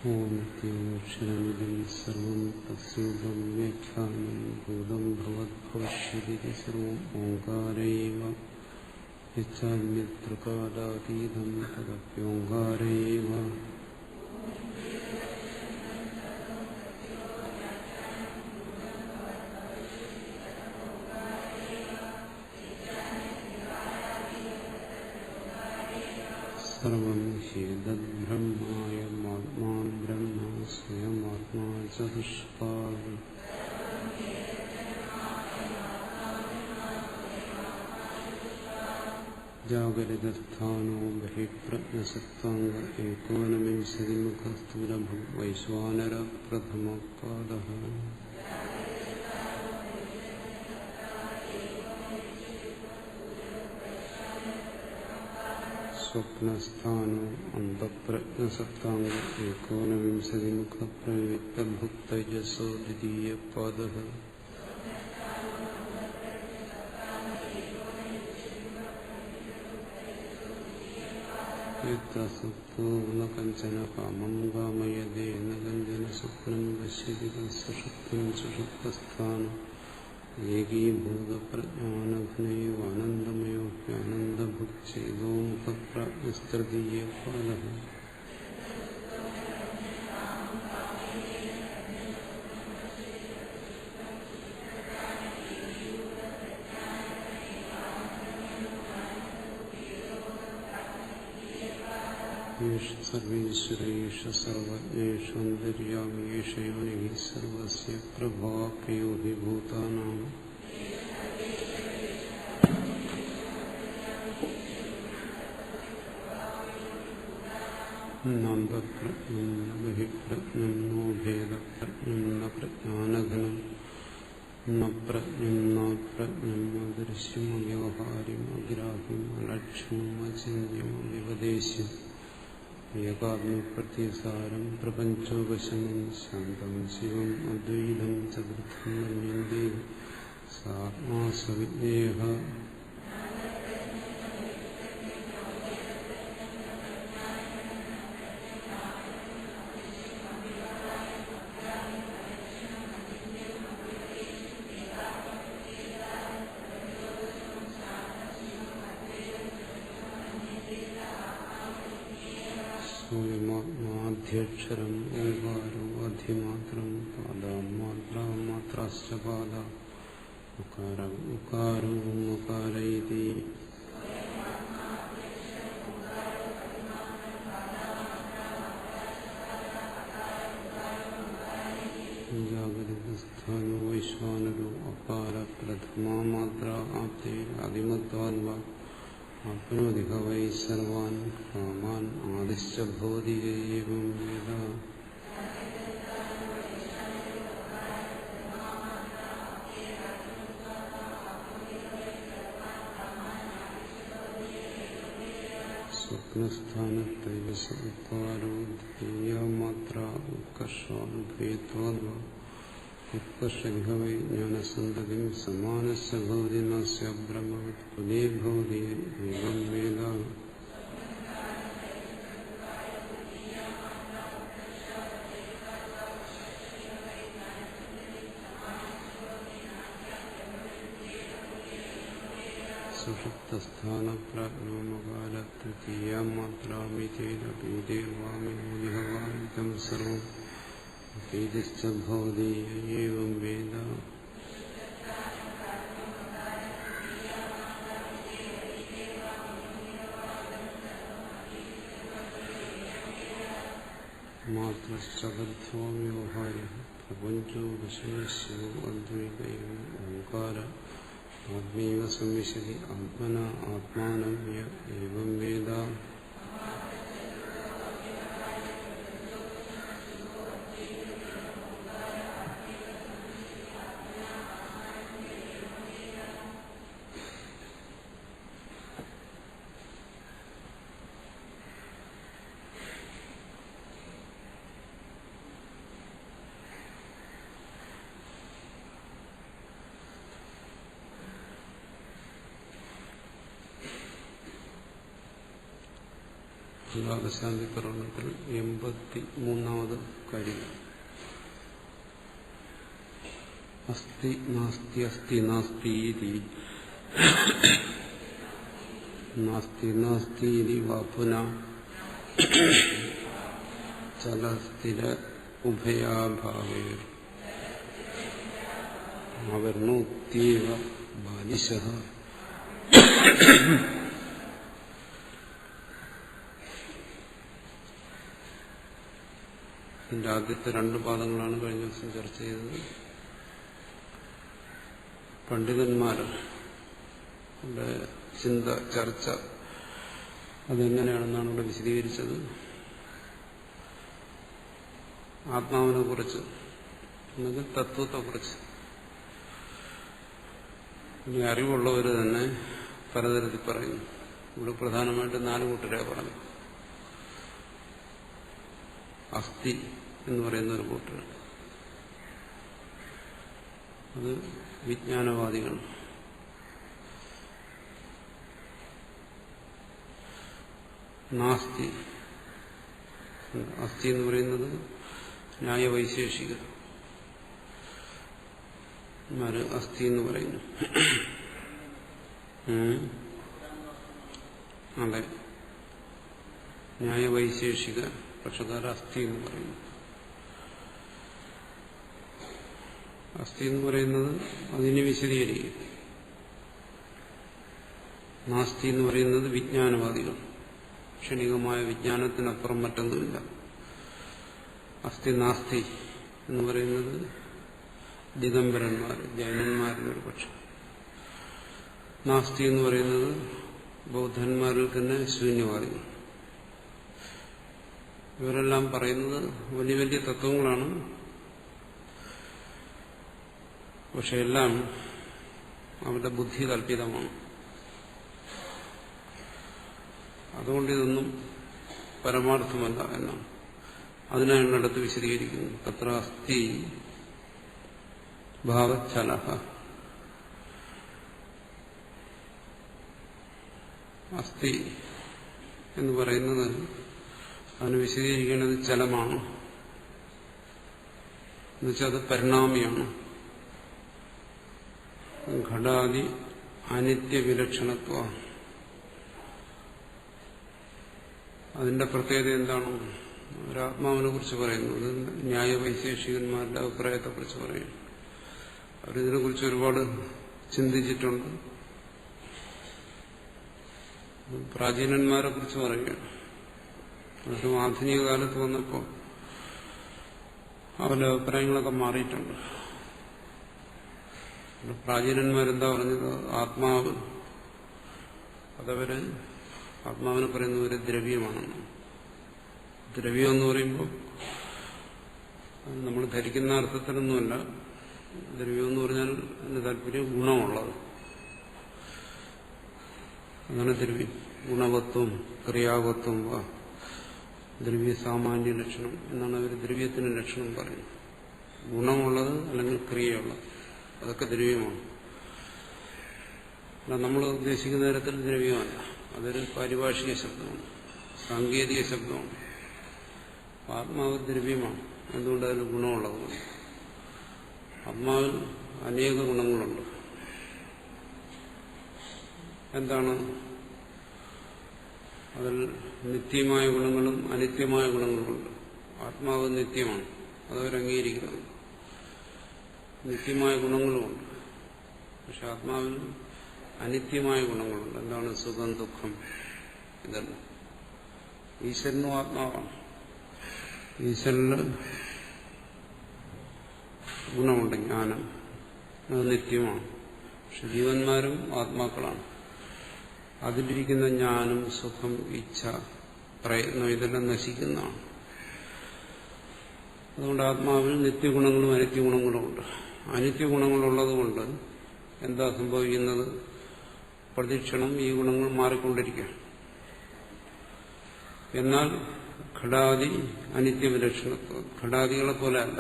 ഓമക്ഷരമിതം സർവം തസ്യൂപം വ്യാഖ്യാനം ഭൂതം ഭവദ്ഭവിഷ്യതി സർവം ഓംകാരൈവ യച്ഛാന്യത്രകാലാതീതം തദപ്യോംകാരൈവ. സർവം ഹേതദ്ബ്രഹ്മായമാത്മാ ബ്രഹ്മ സ്വയമാത്മാ ചതുഷ്പാദ്. ജാഗരിതസ്ഥാനോ ബഹിപ്രജ്ഞസത്താംഗ ഏകോനവിംശതിമുഖ സ്ഥൂലഭുഗ് വൈശ്വാനര പ്രഥമപാദഃ. സ്വപ്നസ്ഥാനോ അന്തഃപ്രജ്ഞസത്താംഗ ഏകോനവിംശതിമുഖ പ്രയുക്തഭുഗ് തൈജസോ ദ്വിതീയപാദഃ. യത്ര സുപ്തോ ന കഞ്ചന കാമം കാമയതേ ന കഞ്ചന സ്വപ്നം പശ്യതി സുഷുപ്തം സുഷുപ്തസ്ഥാനം ഏകീഭൂതപ്രജ്ഞാനഘനൈവാനന്ദമയോപ്യാനന്ദഭുക് ചേതോമുഖപ്രാജ്ഞസ്തൃതീയപാദഃ. യേഷ സർവേശ്വര യേഷ സർവജ്ഞേഷ അന്തര്യാമി യേഷ യോനിഃ സർവസ്യ പ്രഭാകയോ ഹി ഭൂതാനാം. നാന്തഃപ്രജ്ഞം ന ബഹിഃപ്രജ്ഞം നോ ഭേദപ്രജ്ഞം ന പ്രജ്ഞാനഘനം ന പ്രജ്ഞം നാപ്രജ്ഞം അദൃശ്യം അവ്യവഹാര്യം അഗ്രാഹ്യം അലക്ഷ്യം അചിന്യം അവിവദേശം ഏകാത്മപ്രത്യസാരം പ്രപഞ്ചോപശമം ശാന്തം ശിവം അദ്വൈതം ചതുർത്ഥം മന്യന്തേ സാത്മാ സവിജ്ഞേയഃ. സ്വയമാത്മാധ്യക്ഷരം ഓംകാരോ അധിമാത്രം പാദാമാത്രാ മാത്രാശ്ച പാദാ ഉകാരം ഉകാരോ ഉകാര ഇതി. ജാഗരിതസ്ഥാനോ വൈശ്വാനരോ അകാര പ്രഥമാ മാത്ര ആപ്തേ ആദിമത്വാദ്വാ ആപ്നോതി ഹ വൈ സർവാൻ കാമാൻ ആദിശ്ച ഭവതി ഏവം വേദ. സ്വപ്നസ്ഥാനത്തൈവസ ഉകാരോ ദ്വിതീയമാത്ര ഉത്കർഷാനുഭൂത്വാദ്വാ ഉത്കർഷ വൈ ജ്ഞാനസന്തതിം സമാനസ്യ ഭവതി നസ്യ ബ്രഹ്മവിത് പുനേ ഭവതി ഏവം വേദ. സുഷുപ്തസ്ഥാനപ്രാജ്ഞോമകാലതൃതീയാം മാത്രാമിതേതപീതേർവാമിതം സർവം പീതിശ്ച ഭവതി ഏവം വേദ. മാത്രശ്ചതർത്ഥോ വ്യവഹാരഃ പ്രപഞ്ചോ വിഷയസ്യോ അദ്വൈതയോ ഓംകാര ആത്മൈവ സംവിശതി ആത്മന ആത്മാനം ഏവം വേദ. ശാന്തിപ്രകടനത്തിൽ 83ാമത് കാര്യം. അസ്തി നാസ്തി അസ്തി നാസ്തീതി നാസ്തി നാസ്തീതി വാപുന ചലസ്ഥിര ഉഭയാഭാവേ അവർണോത്യവ ബാലിശഃ. ഇതിന്റെ ആദ്യത്തെ 2 പാദങ്ങളാണ് കഴിഞ്ഞ ദിവസം ചർച്ച ചെയ്തത്. പണ്ഡിതന്മാരുടെ ചിന്ത ചർച്ച അതെങ്ങനെയാണെന്നാണ് ഇവിടെ വിശദീകരിച്ചത്. ആത്മാവിനെ കുറിച്ച് എന്നത് തത്വത്തെക്കുറിച്ച് ഇനി അറിവുള്ളവർ തന്നെ പലതരത്തിൽ പറയുന്നു. ഇവിടെ പ്രധാനമായിട്ട് 4 കൂട്ടരെ പറഞ്ഞു. അസ്ഥി എന്ന് പറയുന്ന ഒരു കൂട്ടർ, അത് വിജ്ഞാനവാദികൾ. നാസ്തി, അസ്ഥി എന്ന് പറയുന്നത് ന്യായവൈശേഷികർ അസ്ഥി എന്ന് പറയുന്നു. അതെ, ന്യായവൈശേഷിക പക്ഷക്കാർ അസ്ഥി എന്ന് പറയുന്നു. അസ്ഥി എന്ന് പറയുന്നത് അതിനെ വിശദീകരിക്കും. നാസ്തി എന്ന് പറയുന്നത് വിജ്ഞാനവാദികൾ. ക്ഷണികമായ വിജ്ഞാനത്തിനപ്പുറം മറ്റൊന്നുമില്ല. അസ്ഥി നാസ്തി എന്ന് പറയുന്നത് ദിഗംബരന്മാർ, ജൈനന്മാരിലൊരു പക്ഷം. നാസ്തി എന്ന് പറയുന്നത് ബൗദ്ധന്മാരിൽ തന്നെ ശൂന്യവാദികൾ. ഇവരെല്ലാം പറയുന്നത് വലിയ വലിയ തത്വങ്ങളാണ്. പക്ഷെ എല്ലാം അവരുടെ ബുദ്ധി കൽപ്പിതമാണ്. അതുകൊണ്ട് ഇതൊന്നും പരമാർത്ഥമല്ല എന്നാണ്. അതിനാണ് അടുത്ത് വിശദീകരിക്കുന്നത്. തത്ര അസ്ഥി ഭാവചലഃ. അസ്ഥി എന്ന് പറയുന്നത് അതിന് വിശദീകരിക്കേണ്ടത് ചലമാണ്. എന്നുവെച്ചാൽ അത് പരിണാമിയാണ്. ഘടാദി അനിത്യവിലക്ഷണത്വ. അതിന്റെ പ്രത്യേകത എന്താണ്? ഒരാത്മാവിനെ കുറിച്ച് പറയുന്നു. അത് ന്യായവൈശേഷികന്മാരുടെ അഭിപ്രായത്തെക്കുറിച്ച് പറയുന്നു. അവരിതിനെക്കുറിച്ച് ഒരുപാട് ചിന്തിച്ചിട്ടുണ്ട്. പ്രാചീനന്മാരെ കുറിച്ച് പറയുകയാണ്. അതും ആധുനിക കാലത്ത് വന്നപ്പോൾ അവരുടെ അഭിപ്രായങ്ങളൊക്കെ മാറിയിട്ടുണ്ട്. പ്രാചീനന്മാരെന്താ പറഞ്ഞത്? ആത്മാവ് അതവര് ആത്മാവിനെ പറയുന്ന ഒരു ദ്രവ്യമാണെന്ന്. ദ്രവ്യം എന്ന് പറയുമ്പോൾ നമ്മൾ ധരിക്കുന്ന അർത്ഥത്തിലൊന്നുമല്ല. ദ്രവ്യം എന്ന് പറഞ്ഞാൽ അതിന്റെ താല്പര്യം ഗുണമുള്ളത്. അങ്ങനെ ദ്രവ്യം ഗുണവത്വം ക്രിയാവത്വം ദ്രവ്യ സാമാന്യ ലക്ഷണം എന്നാണ് അവർ ദ്രവ്യത്തിന് ലക്ഷണം പറയുന്നത്. ഗുണമുള്ളത് അല്ലെങ്കിൽ ക്രിയയുള്ളത് അതൊക്കെ ദ്രവ്യമാണ്. നമ്മൾ ഉദ്ദേശിക്കുന്ന തരത്തിൽ ദ്രവ്യമല്ല. അതൊരു പാരിഭാഷിക ശബ്ദമാണ്, സാങ്കേതിക ശബ്ദമാണ്. ആത്മാവ് ദ്രവ്യമാണ്. എന്തുകൊണ്ട്? അതിന് ഗുണമുള്ളതുകൊണ്ട്. ആത്മാവിൽ അനേക ഗുണങ്ങളുണ്ട്. എന്താണ്? അതിൽ നിത്യമായ ഗുണങ്ങളും അനിത്യമായ ഗുണങ്ങളുമുണ്ട്. ആത്മാവ് നിത്യമാണ്, അതവരംഗീകരിക്കുന്നത്. നിത്യമായ ഗുണങ്ങളുമുണ്ട്. പക്ഷെ ആത്മാവിൽ അനിത്യമായ ഗുണങ്ങളുണ്ട്. എന്താണ്? സുഖം, ദുഃഖം, ഇതല്ല. ഈശ്വരനും ആത്മാവാണ്. ഈശ്വരന് ഗുണമുണ്ട്, ജ്ഞാനം, അത് നിത്യമാണ്. പക്ഷെ ജീവന്മാരും ആത്മാക്കളാണ്. അതിലിരിക്കുന്ന ജ്ഞാനം, സുഖം, ഇച്ഛ, പ്രയത്നം, ഇതെല്ലാം നശിക്കുന്നതാണ്. അതുകൊണ്ട് ആത്മാവിൽ നിത്യഗുണങ്ങളും അനിത്യഗുണങ്ങളും ഉണ്ട്. അനിത്യഗുണങ്ങളുള്ളതുകൊണ്ട് എന്താ സംഭവിക്കുന്നത്? പ്രതിക്ഷണം ഈ ഗുണങ്ങൾ മാറിക്കൊണ്ടിരിക്കുക. എന്നാൽ ഘടാദി അനിത്യവിലക്ഷണത്വം, ഘടാദികളെ പോലെ അല്ല,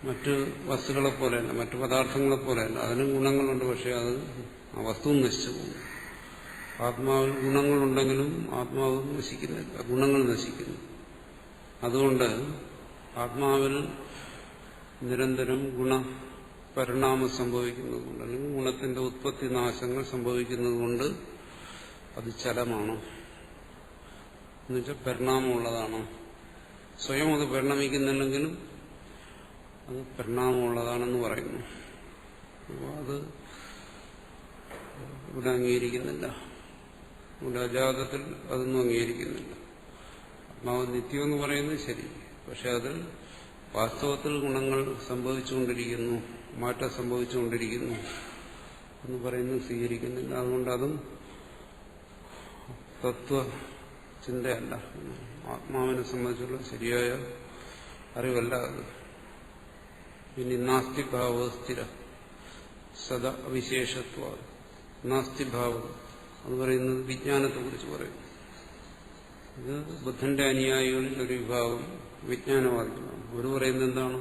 മറ്റ് വസ്തുക്കളെ പോലെയല്ല, മറ്റു പദാർത്ഥങ്ങളെ പോലെയല്ല. അതിനും ഗുണങ്ങളുണ്ട്, പക്ഷെ അത് ആ വസ്തുവും നശിച്ചു പോകുന്നു. ആത്മാവിൽ ഗുണങ്ങളുണ്ടെങ്കിലും ആത്മാവ് നശിക്കുന്നില്ല, ഗുണങ്ങൾ നശിക്കുന്നു. അതുകൊണ്ട് ആത്മാവിൽ നിരന്തരം ഗുണപരിണാമം സംഭവിക്കുന്നതുകൊണ്ട്, അല്ലെങ്കിൽ ഗുണത്തിന്റെ ഉത്പത്തി നാശങ്ങൾ സംഭവിക്കുന്നതുകൊണ്ട് അത് ചലമാണ്, എന്നുവെച്ചാൽ പരിണാമമുള്ളതാണ്. സ്വയം അത് പരിണമിക്കുന്നില്ലെങ്കിലും അത് പരിണാമമുള്ളതാണെന്ന് പറയുന്നു. അപ്പോൾ അത് ഇവിടെ അംഗീകരിക്കുന്നില്ല. ഇവിടെ അജാതത്തിൽ അതൊന്നും അംഗീകരിക്കുന്നില്ല. ആത്മാവ് നിത്യമെന്ന് പറയുന്നത് ശരി, പക്ഷെ അത് വാസ്തവത്തിൽ ഗുണങ്ങൾ സംഭവിച്ചുകൊണ്ടിരിക്കുന്നു, മാറ്റം സംഭവിച്ചുകൊണ്ടിരിക്കുന്നു എന്ന് പറയുന്നത് സ്വീകരിക്കുന്നില്ല. അതുകൊണ്ട് അതും തത്വചിന്തയല്ല, ആത്മാവിനെ സംബന്ധിച്ചുള്ള ശരിയായ അറിവല്ല അത്. ഇനി നാസ്തിഭാവ സ്ഥിര സദാ അവിശേഷത്വ. നാസ്തിഭാവം അത് പറയുന്നത് വിജ്ഞാനത്തെ കുറിച്ച് പറയും. ഇത് ബുദ്ധന്റെ അനുയായികളിൽ ഒരു വിഭാഗം വിജ്ഞാനവാദികളാണ്. അവർ പറയുന്നത് എന്താണ്?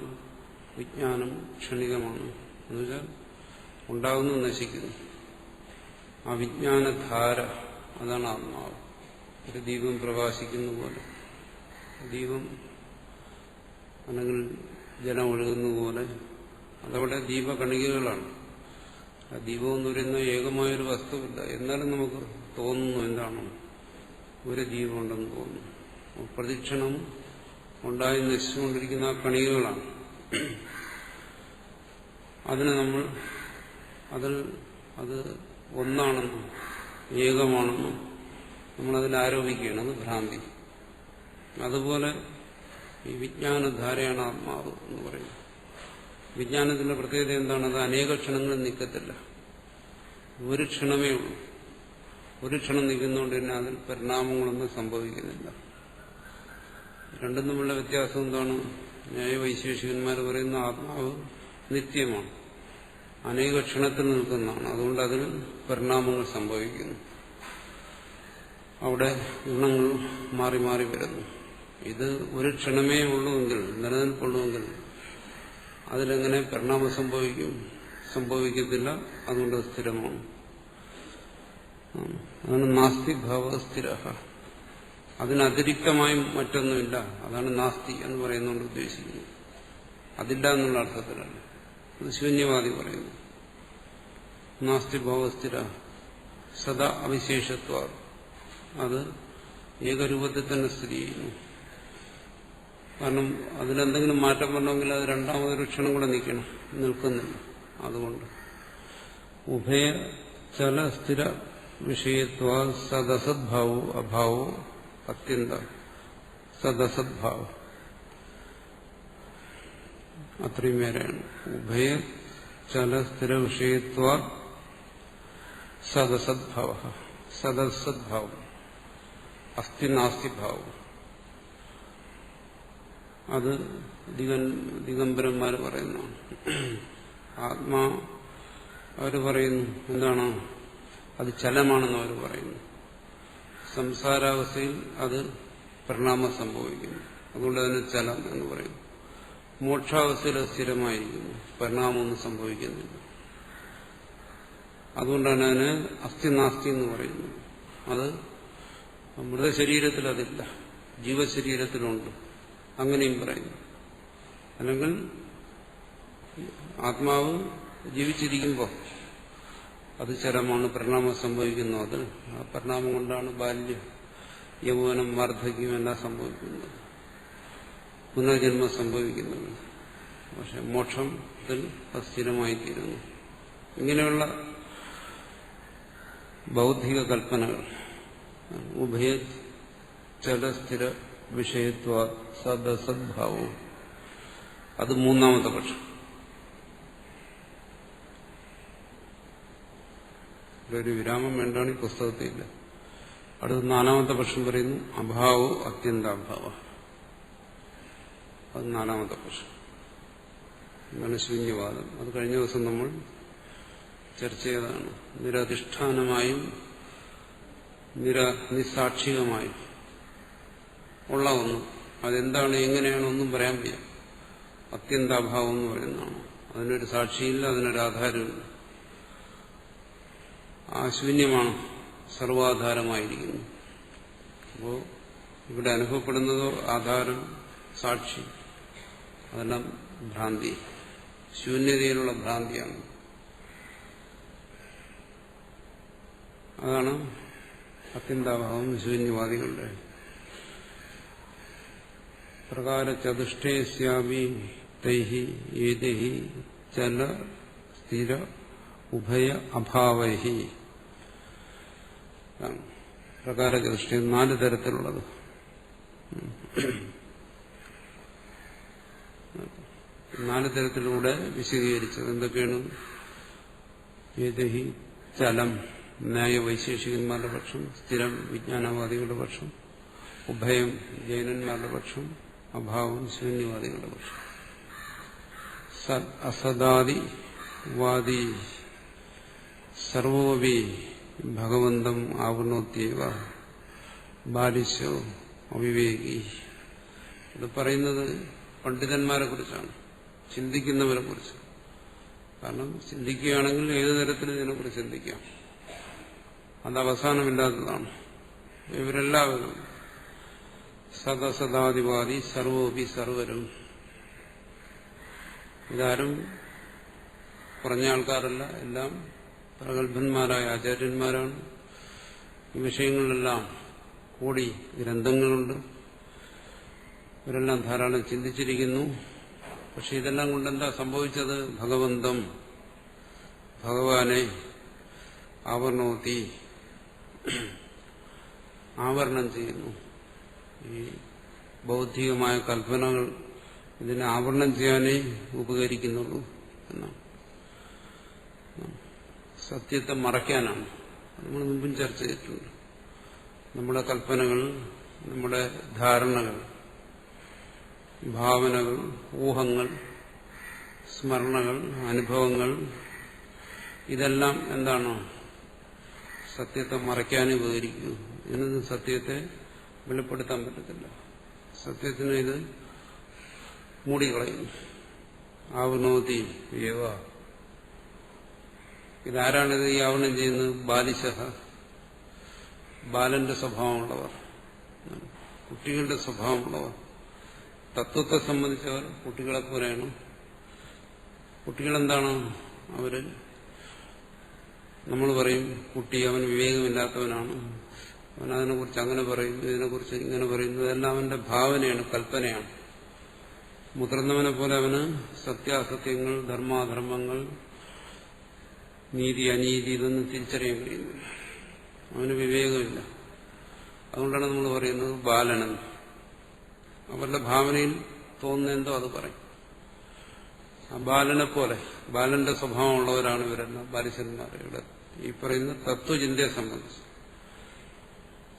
വിജ്ഞാനം ക്ഷണികമാണ്, എന്നുവെച്ചാൽ ഉണ്ടാകുന്നു, നശിക്കുന്നു. ആ വിജ്ഞാനധാര, അതാണ് ആത്മാവ്. ഒരു ദീപം പ്രകാശിക്കുന്ന പോലെ, ദീപം അല്ലെങ്കിൽ ജലം ഒഴുകുന്ന പോലെ, അതവിടെ ദീപകണികകളാണ്. ആ ദീപം എന്ന് പറയുന്ന ഏകമായൊരു വസ്തുവില്ല. എന്നാലും നമുക്ക് തോന്നുന്നു എന്താണ്? ഒരു ദീപം ഉണ്ടെന്ന് തോന്നുന്നു. പ്രതിക്ഷണം ഉണ്ടായി നശിച്ചുകൊണ്ടിരിക്കുന്ന ആ കണികകളാണ്. അതിനെ നമ്മൾ അത് ഒന്നാണെന്നും ഏകമാണെന്നും നമ്മളതിൽ ആരോപിക്കുകയാണ്. അത് ഭ്രാന്തി. അതുപോലെ ഈ വിജ്ഞാനധാരയാണ് ആത്മാവ് എന്ന് പറയുന്നത്. വിജ്ഞാനത്തിന്റെ പ്രത്യേകത എന്താണ്? അത് അനേക ക്ഷണങ്ങൾ നിൽക്കത്തില്ല, ഒരു ക്ഷണമേ ഉള്ളൂ. ഒരു ക്ഷണം നിൽക്കുന്നതുകൊണ്ട് തന്നെ അതിൽ പരിണാമങ്ങളൊന്നും സംഭവിക്കുന്നില്ല. രണ്ടും തമ്മിലുള്ള വ്യത്യാസം എന്താണ്? ന്യായവൈശേഷികന്മാർ പറയുന്ന ആത്മാവ് നിത്യമാണ്, അനേക ക്ഷണത്തിൽ നിൽക്കുന്നതാണ്. അതുകൊണ്ട് അതിൽ പരിണാമങ്ങൾ സംഭവിക്കുന്നു, അവിടെ ഗുണങ്ങൾ മാറി മാറി വരുന്നു. ഇത് ഒരു ക്ഷണമേ ഉള്ളുവെങ്കിൽ, നിലനിൽപ്പുള്ളുവെങ്കിൽ അതിലെങ്ങനെ പരിണാമം സംഭവിക്കത്തില്ല. അതുകൊണ്ട് സ്ഥിരമാണ്. അതാണ് നാസ്തി ഭാവ സ്ഥിര. അതിനതിരിക്തമായും മറ്റൊന്നുമില്ല. അതാണ് നാസ്തി എന്ന് പറയുന്നതുകൊണ്ട് ഉദ്ദേശിക്കുന്നത്. അതില്ല എന്നുള്ള അർത്ഥത്തിലല്ല. അത് ശൂന്യവാദി പറയുന്നു. നാസ്തി ഭാവസ്ഥിര സദാ അവിശേഷത്വ. അത് ഏകരൂപത്തിൽ തന്നെ സ്ഥിതി ചെയ്യുന്നു. കാരണം അതിലെന്തെങ്കിലും മാറ്റം വരണമെങ്കിൽ അത് രണ്ടാമതൊരു ക്ഷണം കൂടെ നിൽക്കുന്നില്ല. അതുകൊണ്ട് ഉഭയ ചല സ്ഥിര വിഷയത്വ സദസദ്ഭാവോ അഭാവോ അത്യന്ത സദസദ്ഭാവം. അത്രയും പേരാണ്. ഉഭയ ചല സ്ഥിര വിഷയത്വ സദസദ്ഭാവ. സദസദ്ഭാവം അസ്ഥി നാസ്തിഭാവം. അത് ദിഗംബരന്മാർ പറയുന്നതാണ്. ആത്മാ അവർ പറയുന്നു എന്താണ്? അത് ചലമാണെന്ന് അവർ പറയുന്നു. സംസാരാവസ്ഥയിൽ അത് പരിണാമം സംഭവിക്കുന്നു, അതുകൊണ്ട് അതിന് ചലം എന്ന് പറയുന്നു. മോക്ഷാവസ്ഥയിൽ അത് സ്ഥിരമായിരിക്കുന്നു, പരിണാമമൊന്നും സംഭവിക്കുന്നില്ല. അതുകൊണ്ടാണ് അതിന് അസ്ഥി നാസ്തി എന്ന് പറയുന്നത്. അത് മൃതശരീരത്തിൽ അതില്ല, ജീവശരീരത്തിലുണ്ട്, അങ്ങനെയും പറയുന്നു. അല്ലെങ്കിൽ ആത്മാവ് ജീവിച്ചിരിക്കുമ്പോൾ അത് ചരമാണ്, പരിണാമം സംഭവിക്കുന്നു. അത് ആ പരിണാമം കൊണ്ടാണ് ബാല്യം, യൗവനം, വാർദ്ധക്യം എല്ലാം സംഭവിക്കുന്നത്, പുനർജന്മം സംഭവിക്കുന്നത്. പക്ഷെ മോക്ഷത്തിൽ സ്ഥിരമായിത്തീരുന്നു. ഇങ്ങനെയുള്ള ബൗദ്ധിക കൽപ്പനകൾ ഉഭയ ചലസ്ഥിര വിഷയത്വ സദസദ്ഭാവവും, അത് മൂന്നാമത്തെ പക്ഷം. ഒരു വിരാമം വേണ്ടാണ് ഈ പുസ്തകത്തില്ല. അടുത്ത നാലാമത്തെ പക്ഷം പറയുന്നു അഭാവോ അത്യന്താഭാവ. അത് നാലാമത്തെ പക്ഷം. എന്താണ് ശൂന്യവാദം? അത് കഴിഞ്ഞ ദിവസം നമ്മൾ ചർച്ച ചെയ്തതാണ്. നിരധിഷ്ഠാനമായും നിസ്സാക്ഷികമായും ഉള്ള ഒന്ന്, അതെന്താണ് എങ്ങനെയാണ് ഒന്നും പറയാൻ വയ്യ. അത്യന്താഭാവം എന്ന് പറയുന്നതാണ്. അതിനൊരു സാക്ഷിയില്ല, അതിനൊരു ആധാരമില്ല. ആ ശൂന്യമാണ് സർവാധാരമായിരിക്കുന്നു. അപ്പോൾ ഇവിടെ അനുഭവപ്പെടുന്നതോ ആധാരം, സാക്ഷി, അതെല്ലാം ഭ്രാന്തി, ശൂന്യതയിലുള്ള ഭ്രാന്തിയാണ്. അതാണ് അത്യന്താഭാവം ശൂന്യവാദികളുടെ. പ്രകാര ചതുഷ്ടേസ്യാപി തൈഹി ഏതൈഹി ചല സ്ഥിര ഉഭയ അഭാവൈഹി. പ്രകാര ചതുഷ്ടയം 4 തരത്തിലുള്ളത്. 4 തരത്തിലൂടെ വിശദീകരിച്ചത് എന്തൊക്കെയാണ്? ഏതൈഹി ചലം ന്യായവൈശേഷികന്മാരുടെ പക്ഷം, സ്ഥിരം വിജ്ഞാനവാദികളുടെ പക്ഷം, ഉഭയം ജൈനന്മാരുടെ പക്ഷം, അഭാവം ശൂന്യവാദികളുടെ പക്ഷം. അസദാദിവാദി സർവോപി ഭഗവന്തം ആവൃണോത്യവ ബാലിശോ അവിവേകി. ഇത് പറയുന്നത് പണ്ഡിതന്മാരെ കുറിച്ചാണ്, ചിന്തിക്കുന്നവരെ കുറിച്ച്. കാരണം ചിന്തിക്കുകയാണെങ്കിൽ ഏതു തരത്തിലും ഇതിനെക്കുറിച്ച് ചിന്തിക്കാം. അത് അവസാനമില്ലാത്തതാണ്. ഇവരെല്ലാവരും സദസദാദിവാദി സർവോപി സർവരും. ഇതാരും കുറഞ്ഞ ആൾക്കാരല്ല, എല്ലാം പ്രഗത്ഭന്മാരായ ആചാര്യന്മാരാണ്. ഈ വിഷയങ്ങളിലെല്ലാം കൂടി ഗ്രന്ഥങ്ങളുണ്ട്. ഇവരെല്ലാം ധാരാളം ചിന്തിച്ചിരിക്കുന്നു. പക്ഷെ ഇതെല്ലാം കൊണ്ടെന്താ സംഭവിച്ചത്? ഭഗവന്തം, ഭഗവാനെ ആവരണോത്തി, ആവരണം ചെയ്യുന്നു. ഈ ബൗദ്ധികമായ കൽപ്പനകൾ ഇതിനെ ആവരണം ചെയ്യാനേ ഉപകരിക്കുന്നുള്ളൂ എന്നാണ്. സത്യത്തെ മറയ്ക്കാനാണ്. നമ്മൾ മുമ്പും ചർച്ച ചെയ്തിട്ടുണ്ട്. നമ്മുടെ കൽപ്പനകൾ, നമ്മുടെ ധാരണകൾ, ഭാവനകൾ, ഊഹങ്ങൾ, സ്മരണകൾ, അനുഭവങ്ങൾ, ഇതെല്ലാം എന്താണ്? സത്യത്തെ മറയ്ക്കാനേ ഉപകരിക്കൂ. ഇതിനൊന്നും സത്യത്തെ വെളിപ്പെടുത്താൻ പറ്റത്തില്ല. സത്യത്തിന് ഇത് മൂടിക്കളയുന്നു. ആവണോതി ഏവ. ഇതാരാണിത് ഈ ആവരണം ചെയ്യുന്നത്? ബാലിശഹ, ബാലന്റെ സ്വഭാവമുള്ളവർ, കുട്ടികളുടെ സ്വഭാവമുള്ളവർ. തത്വത്തെ സംബന്ധിച്ചവർ കുട്ടികളെ പോലെയാണ്. കുട്ടികളെന്താണ്? അവര്, നമ്മൾ പറയും കുട്ടി അവൻ വിവേകമില്ലാത്തവനാണ്, അവൻ അതിനെക്കുറിച്ച് അങ്ങനെ പറയുന്നു, ഇതിനെക്കുറിച്ച് ഇങ്ങനെ പറയുന്നു. ഇതെല്ലാം അവന്റെ ഭാവനയാണ്, കൽപ്പനയാണ്. മുതിർന്നവനെ പോലെ അവന് സത്യാസത്യങ്ങൾ, ധർമാധർമ്മങ്ങൾ, നീതി അനീതി ഇതൊന്നും തിരിച്ചറിയാൻ കഴിയുന്നില്ല. അവന് വിവേകമില്ല. അതുകൊണ്ടാണ് നമ്മൾ പറയുന്നത് ബാലനെന്ന്. അവരുടെ ഭാവനയിൽ തോന്നുന്നതെന്തോ അത് പറയും. ആ ബാലനെ പോലെ, ബാലന്റെ സ്വഭാവമുള്ളവരാണ് ഇവരെല്ലാം, ബാലിശന്മാർ. ഇവിടെ ഈ പറയുന്ന തത്വചിന്തയെ സംബന്ധിച്ച്,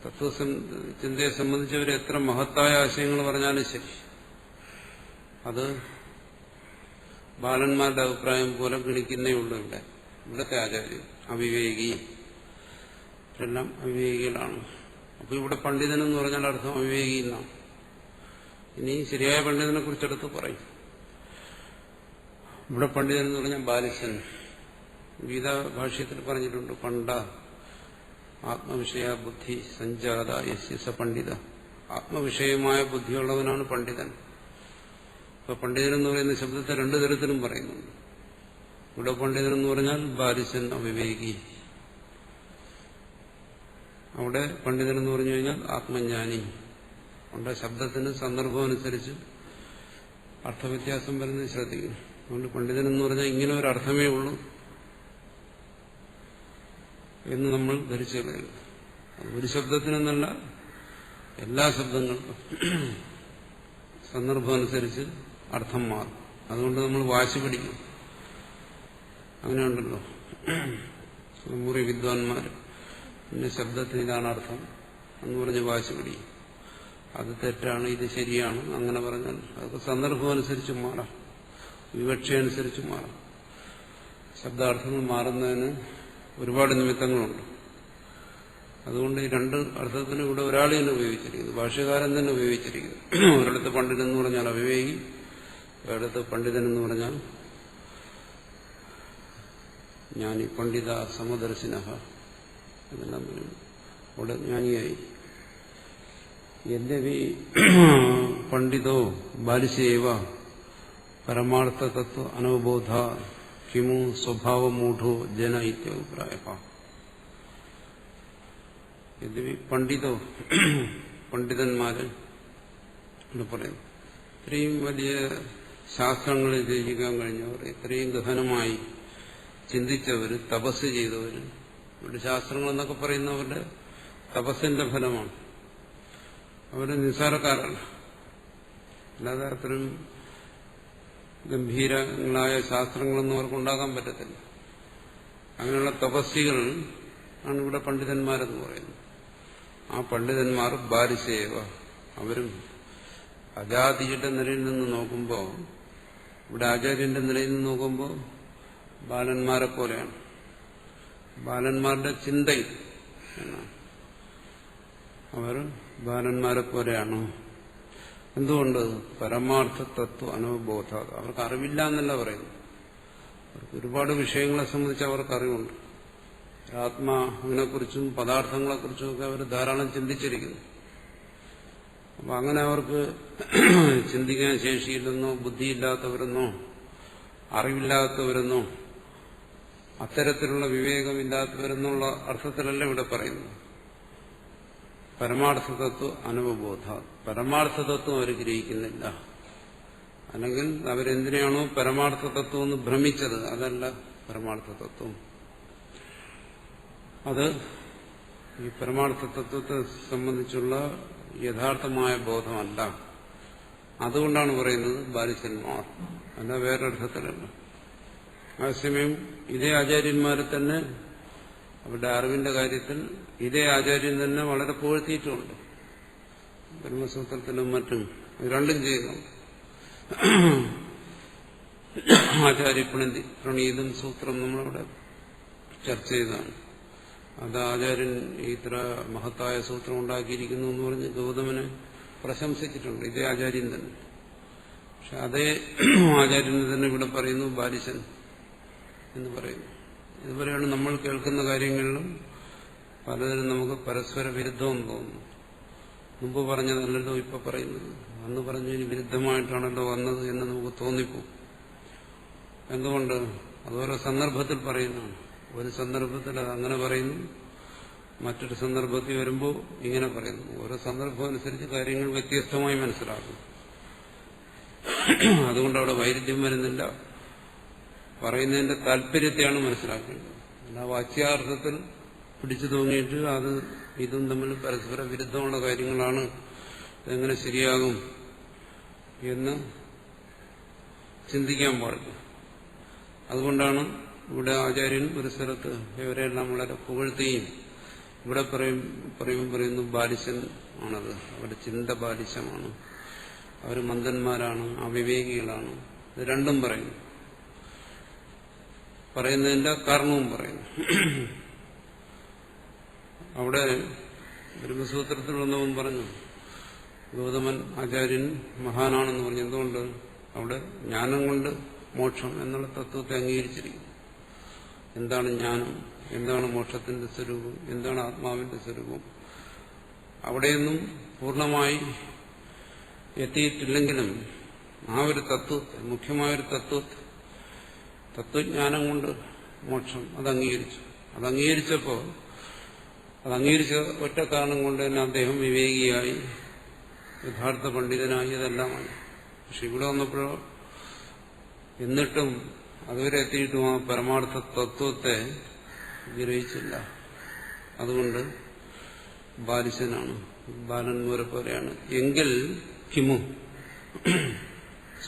തത്വചിന്തയെ സംബന്ധിച്ചവർ എത്ര മഹത്തായ ആശയങ്ങൾ പറഞ്ഞാലും ശരി, അത് ബാലന്മാരുടെ അഭിപ്രായം പോലെ ഗണിക്കുന്നേ ഉള്ളൂ. ഇവിടുത്തെ ആചാര്യം അവിവേകി, ഇതെല്ലാം അവിവേകികളാണ്. അപ്പൊ ഇവിടെ പണ്ഡിതനെന്ന് പറഞ്ഞാൽ അർത്ഥം അവിവേകി എന്നാണ്. ഇനി ശരിയായ പണ്ഡിതനെ കുറിച്ചെടുത്ത് പറയും. ഇവിടെ പണ്ഡിതൻ എന്ന് പറഞ്ഞാൽ ബാലിശൻ. ഗീതാ ഭാഷ്യത്തിൽ പറഞ്ഞിട്ടുണ്ട്, പണ്ഡ ആത്മവിഷയ ബുദ്ധി സഞ്ജാത യസ്യ പണ്ഡിത. ആത്മവിഷയമായ ബുദ്ധിയുള്ളവനാണ് പണ്ഡിതൻ. ഇപ്പൊ പണ്ഡിതൻ എന്ന് പറയുന്ന ശബ്ദത്തെ 2 തരത്തിലും പറയുന്നുണ്ട്. ഇവിടെ പണ്ഡിതൻ എന്ന് പറഞ്ഞാൽ ബാലിശൻ, അവിവേകി. അവിടെ പണ്ഡിതൻ എന്ന് പറഞ്ഞു കഴിഞ്ഞാൽ ആത്മജ്ഞാനി. അവിടെ ശബ്ദത്തിന് സന്ദർഭമനുസരിച്ച് അർത്ഥവ്യത്യാസം വരുന്നത് ശ്രദ്ധിക്കും. അതുകൊണ്ട് പണ്ഡിതൻ എന്ന് പറഞ്ഞാൽ ഇങ്ങനെ ഒരു അർത്ഥമേ ഉള്ളൂ എന്ന് നമ്മൾ ധരിച്ചു കളയുന്നു. ഒരു ശബ്ദത്തിനെന്നല്ല, എല്ലാ ശബ്ദങ്ങൾക്കും സന്ദർഭമനുസരിച്ച് അർത്ഥം മാറും. അതുകൊണ്ട് നമ്മൾ വാശി പിടിക്കും. അങ്ങനെയുണ്ടല്ലോ മുറി വിദ്വാൻമാർ, പിന്നെ ശബ്ദത്തിന് ഇതാണ് അർത്ഥം എന്ന് പറഞ്ഞ് വാശി പിടിക്കും. അത് തെറ്റാണ്, ഇത് ശരിയാണ്, അങ്ങനെ പറഞ്ഞാൽ അതൊക്കെ സന്ദർഭമനുസരിച്ച് മാറാം, വിവക്ഷയനുസരിച്ച് മാറാം. ശബ്ദാർത്ഥങ്ങൾ മാറുന്നതിന് ഒരുപാട് നിമിത്തങ്ങളുണ്ട്. അതുകൊണ്ട് ഈ രണ്ട് അർത്ഥത്തിന് ഇവിടെ ഒരാൾ തന്നെ ഉപയോഗിച്ചിരിക്കുന്നു, ഭാഷ്യകാരൻ തന്നെ ഉപയോഗിച്ചിരിക്കുന്നു. ഒരിടത്ത് പണ്ഡിതൻ എന്ന് പറഞ്ഞാൽ അവിവേകി, ഒരിടത്ത് പണ്ഡിതൻ എന്ന് പറഞ്ഞാൽ ജ്ഞാനി, പണ്ഡിത സമദർശിന എന്നെല്ലാം പറയുന്നു. അവിടെ ജ്ഞാനിയായി. യദ്യപി പണ്ഡിതോ ബാലിശേവ പരമാർത്ഥ തത്വ അനുബോധ കിമു സ്വഭാവമൂഢോ ജന ഇത്യഭിപ്രായ. യദ്യപി പണ്ഡിതോ, പണ്ഡിതന്മാര് എന്ന് പറയുന്നു, ഇത്രയും വലിയ ശാസ്ത്രങ്ങളിൽ രചിക്കാൻ കഴിഞ്ഞവർ, ഇത്രയും ഗഹനമായി ചിന്തിച്ചവര്, തപസ് ചെയ്തവര്. ഇവിടെ ശാസ്ത്രങ്ങൾ എന്നൊക്കെ പറയുന്നവരുടെ തപസ്സിന്റെ ഫലമാണ്. അവര് നിസ്സാരക്കാരാണ്. അല്ലാതെ അത്രയും ഗംഭീരങ്ങളായ ശാസ്ത്രങ്ങളൊന്നും അവർക്ക് ഉണ്ടാക്കാൻ പറ്റത്തില്ല. അങ്ങനെയുള്ള തപസ്സികൾ ആണ് ഇവിടെ പണ്ഡിതന്മാരെന്ന് പറയുന്നത്. ആ പണ്ഡിതന്മാർ ബാലിശേവ, അവരും അജാതിയുടെ നിലയിൽ നിന്ന് നോക്കുമ്പോൾ, ഇവിടെ ആചാര്യന്റെ നിലയിൽ നിന്ന് നോക്കുമ്പോൾ ബാലന്മാരെ പോലെയാണ്. ബാലന്മാരുടെ ചിന്തയിൽ എന്നാണ്. അവർ ബാലന്മാരെ പോലെയാണ്. എന്തുകൊണ്ട്? പരമാർത്ഥ തത്വ അനുബോധ. അവർക്ക് അറിവില്ല എന്നല്ല പറയുന്നു. അവർക്ക് ഒരുപാട് വിഷയങ്ങളെ സംബന്ധിച്ച് അവർക്ക് അറിവുണ്ട്. ആത്മാവിനെക്കുറിച്ചും പദാർത്ഥങ്ങളെക്കുറിച്ചും ഒക്കെ അവർ ധാരാളം ചിന്തിച്ചിരിക്കുന്നു. അപ്പൊ അങ്ങനെ അവർക്ക് ചിന്തിക്കാൻ ശേഷിയില്ലെന്നോ, ബുദ്ധിയില്ലാത്തവരെന്നോ, അറിവില്ലാത്തവരെന്നോ, അത്തരത്തിലുള്ള വിവേകമില്ലാത്തവരെന്നുള്ള അർത്ഥത്തിലല്ല ഇവിടെ പറയുന്നു. പരമാർത്ഥ തത്വ അനുബോധ. പരമാർത്ഥ തത്വം അവർ ഗ്രഹിക്കുന്നില്ല. അല്ലെങ്കിൽ അവരെന്തിനാണോ പരമാർത്ഥ തത്വം എന്ന് ഭ്രമിച്ചത്, അതല്ല പരമാർത്ഥ തത്വം. അത് ഈ പരമാർത്ഥ തത്വത്തെ സംബന്ധിച്ചുള്ള യഥാർത്ഥമായ ബോധമല്ല. അതുകൊണ്ടാണ് പറയുന്നത് ബാലിശന്മാർ, അല്ല വേറൊരർത്ഥത്തിലല്ല. അതേസമയം ഇതേ ആചാര്യന്മാരെ തന്നെ അവരുടെ അറിവിന്റെ കാര്യത്തിൽ ഇതേ ആചാര്യൻ തന്നെ വളരെ പുകഴ്ത്തിയിട്ടുമുണ്ട്. ബ്രഹ്മസൂത്രത്തിലും മറ്റും രണ്ടും ചെയ്യുന്നു. ആചാര്യ പ്രണീതം സൂത്രം നമ്മളവിടെ ചർച്ച ചെയ്തതാണ്. അത് ആചാര്യൻ ഇത്ര മഹത്തായ സൂത്രം ഉണ്ടാക്കിയിരിക്കുന്നു എന്ന് പറഞ്ഞ് ഗൗതമനെ പ്രശംസിച്ചിട്ടുണ്ട്, ഇതേ ആചാര്യൻ തന്നെ. പക്ഷെ അതേ ആചാര്യനെ തന്നെ ഇവിടെ പറയുന്നു ബാലിശൻ എന്ന് പറയുന്നു. ഇതുവരെയാണ് നമ്മൾ കേൾക്കുന്ന കാര്യങ്ങളിലും പലതിനും നമുക്ക് പരസ്പര വിരുദ്ധമെന്ന് തോന്നുന്നു. മുമ്പ് പറഞ്ഞതല്ലല്ലോ ഇപ്പൊ പറയുന്നത്, അന്ന് പറഞ്ഞതിന് വിരുദ്ധമായിട്ടാണല്ലോ വന്നത് എന്ന് നമുക്ക് തോന്നിപ്പോകും. എന്തുകൊണ്ട്? അതോരോ സന്ദർഭത്തിൽ പറയുന്നതാണ്. ഒരു സന്ദർഭത്തിൽ അത് അങ്ങനെ പറയുന്നു, മറ്റൊരു സന്ദർഭത്തിൽ വരുമ്പോൾ ഇങ്ങനെ പറയുന്നു. ഓരോ സന്ദർഭം അനുസരിച്ച് കാര്യങ്ങൾ വ്യത്യസ്തമായി മനസ്സിലാക്കും. അതുകൊണ്ട് അവിടെ വൈരുദ്ധ്യം വരുന്നില്ല. പറയുന്നതിന്റെ താല്പര്യത്തെയാണ് മനസ്സിലാക്കേണ്ടത്. അല്ല വാച്യാർത്ഥത്തിൽ പിടിച്ചു തോന്നിയിട്ട് അത് ഇതും തമ്മിൽ പരസ്പര വിരുദ്ധമുള്ള കാര്യങ്ങളാണ്, ഇതെങ്ങനെ ശരിയാകും എന്ന് ചിന്തിക്കാൻ പാടില്ല. അതുകൊണ്ടാണ് ഇവിടെ ആചാര്യൻ ഒരു സ്ഥലത്ത് ഇവരെല്ലാം വളരെ പുകഴ്ത്തുകയും ഇവിടെ പറയുന്നു ബാലിശൻ ആണത്, അവരുടെ ചിന്ത ബാലിശമാണ്, അവർ മന്ദന്മാരാണ്, അവിവേകികളാണ്. ഇത് രണ്ടും പറയുന്നു. പറയുന്നതിന്റെ കാരണവും പറയുന്നു. അവിടെ ബ്രഹ്മസൂത്രത്തിൽ വന്നവൻ പറഞ്ഞു ഗൗതമൻ ആചാര്യൻ മഹാനാണെന്ന് പറഞ്ഞു. എന്തുകൊണ്ട്? അവിടെ ജ്ഞാനം കൊണ്ട് മോക്ഷം എന്നുള്ള തത്വത്തെ അംഗീകരിച്ചിരിക്കുന്നു. എന്താണ് ജ്ഞാനം, എന്താണ് മോക്ഷത്തിന്റെ സ്വരൂപം, എന്താണ് ആത്മാവിന്റെ സ്വരൂപം, അവിടെയൊന്നും പൂർണ്ണമായി എത്തിയിട്ടില്ലെങ്കിലും ആ ഒരു തത്വത്തെ, മുഖ്യമായൊരു തത്വത്തെ തത്വജ്ഞാനം കൊണ്ട് മോക്ഷം അത് അംഗീകരിച്ചപ്പോൾ അതംഗീകരിച്ച ഒറ്റ കാരണം കൊണ്ട് തന്നെ അദ്ദേഹം വിവേകിയായി, യഥാർത്ഥ പണ്ഡിതനായി, ഇതെല്ലാമായി. പക്ഷെ ഇവിടെ വന്നപ്പോഴോ എന്നിട്ടും അതുവരെ എത്തിയിട്ടും ആ പരമാർത്ഥ തത്വത്തെ ഗ്രഹിച്ചില്ല. അതുകൊണ്ട് ബാലിശനാണ്, ബാലന്മാരെ പോലെയാണ്. എങ്കിൽ കിമു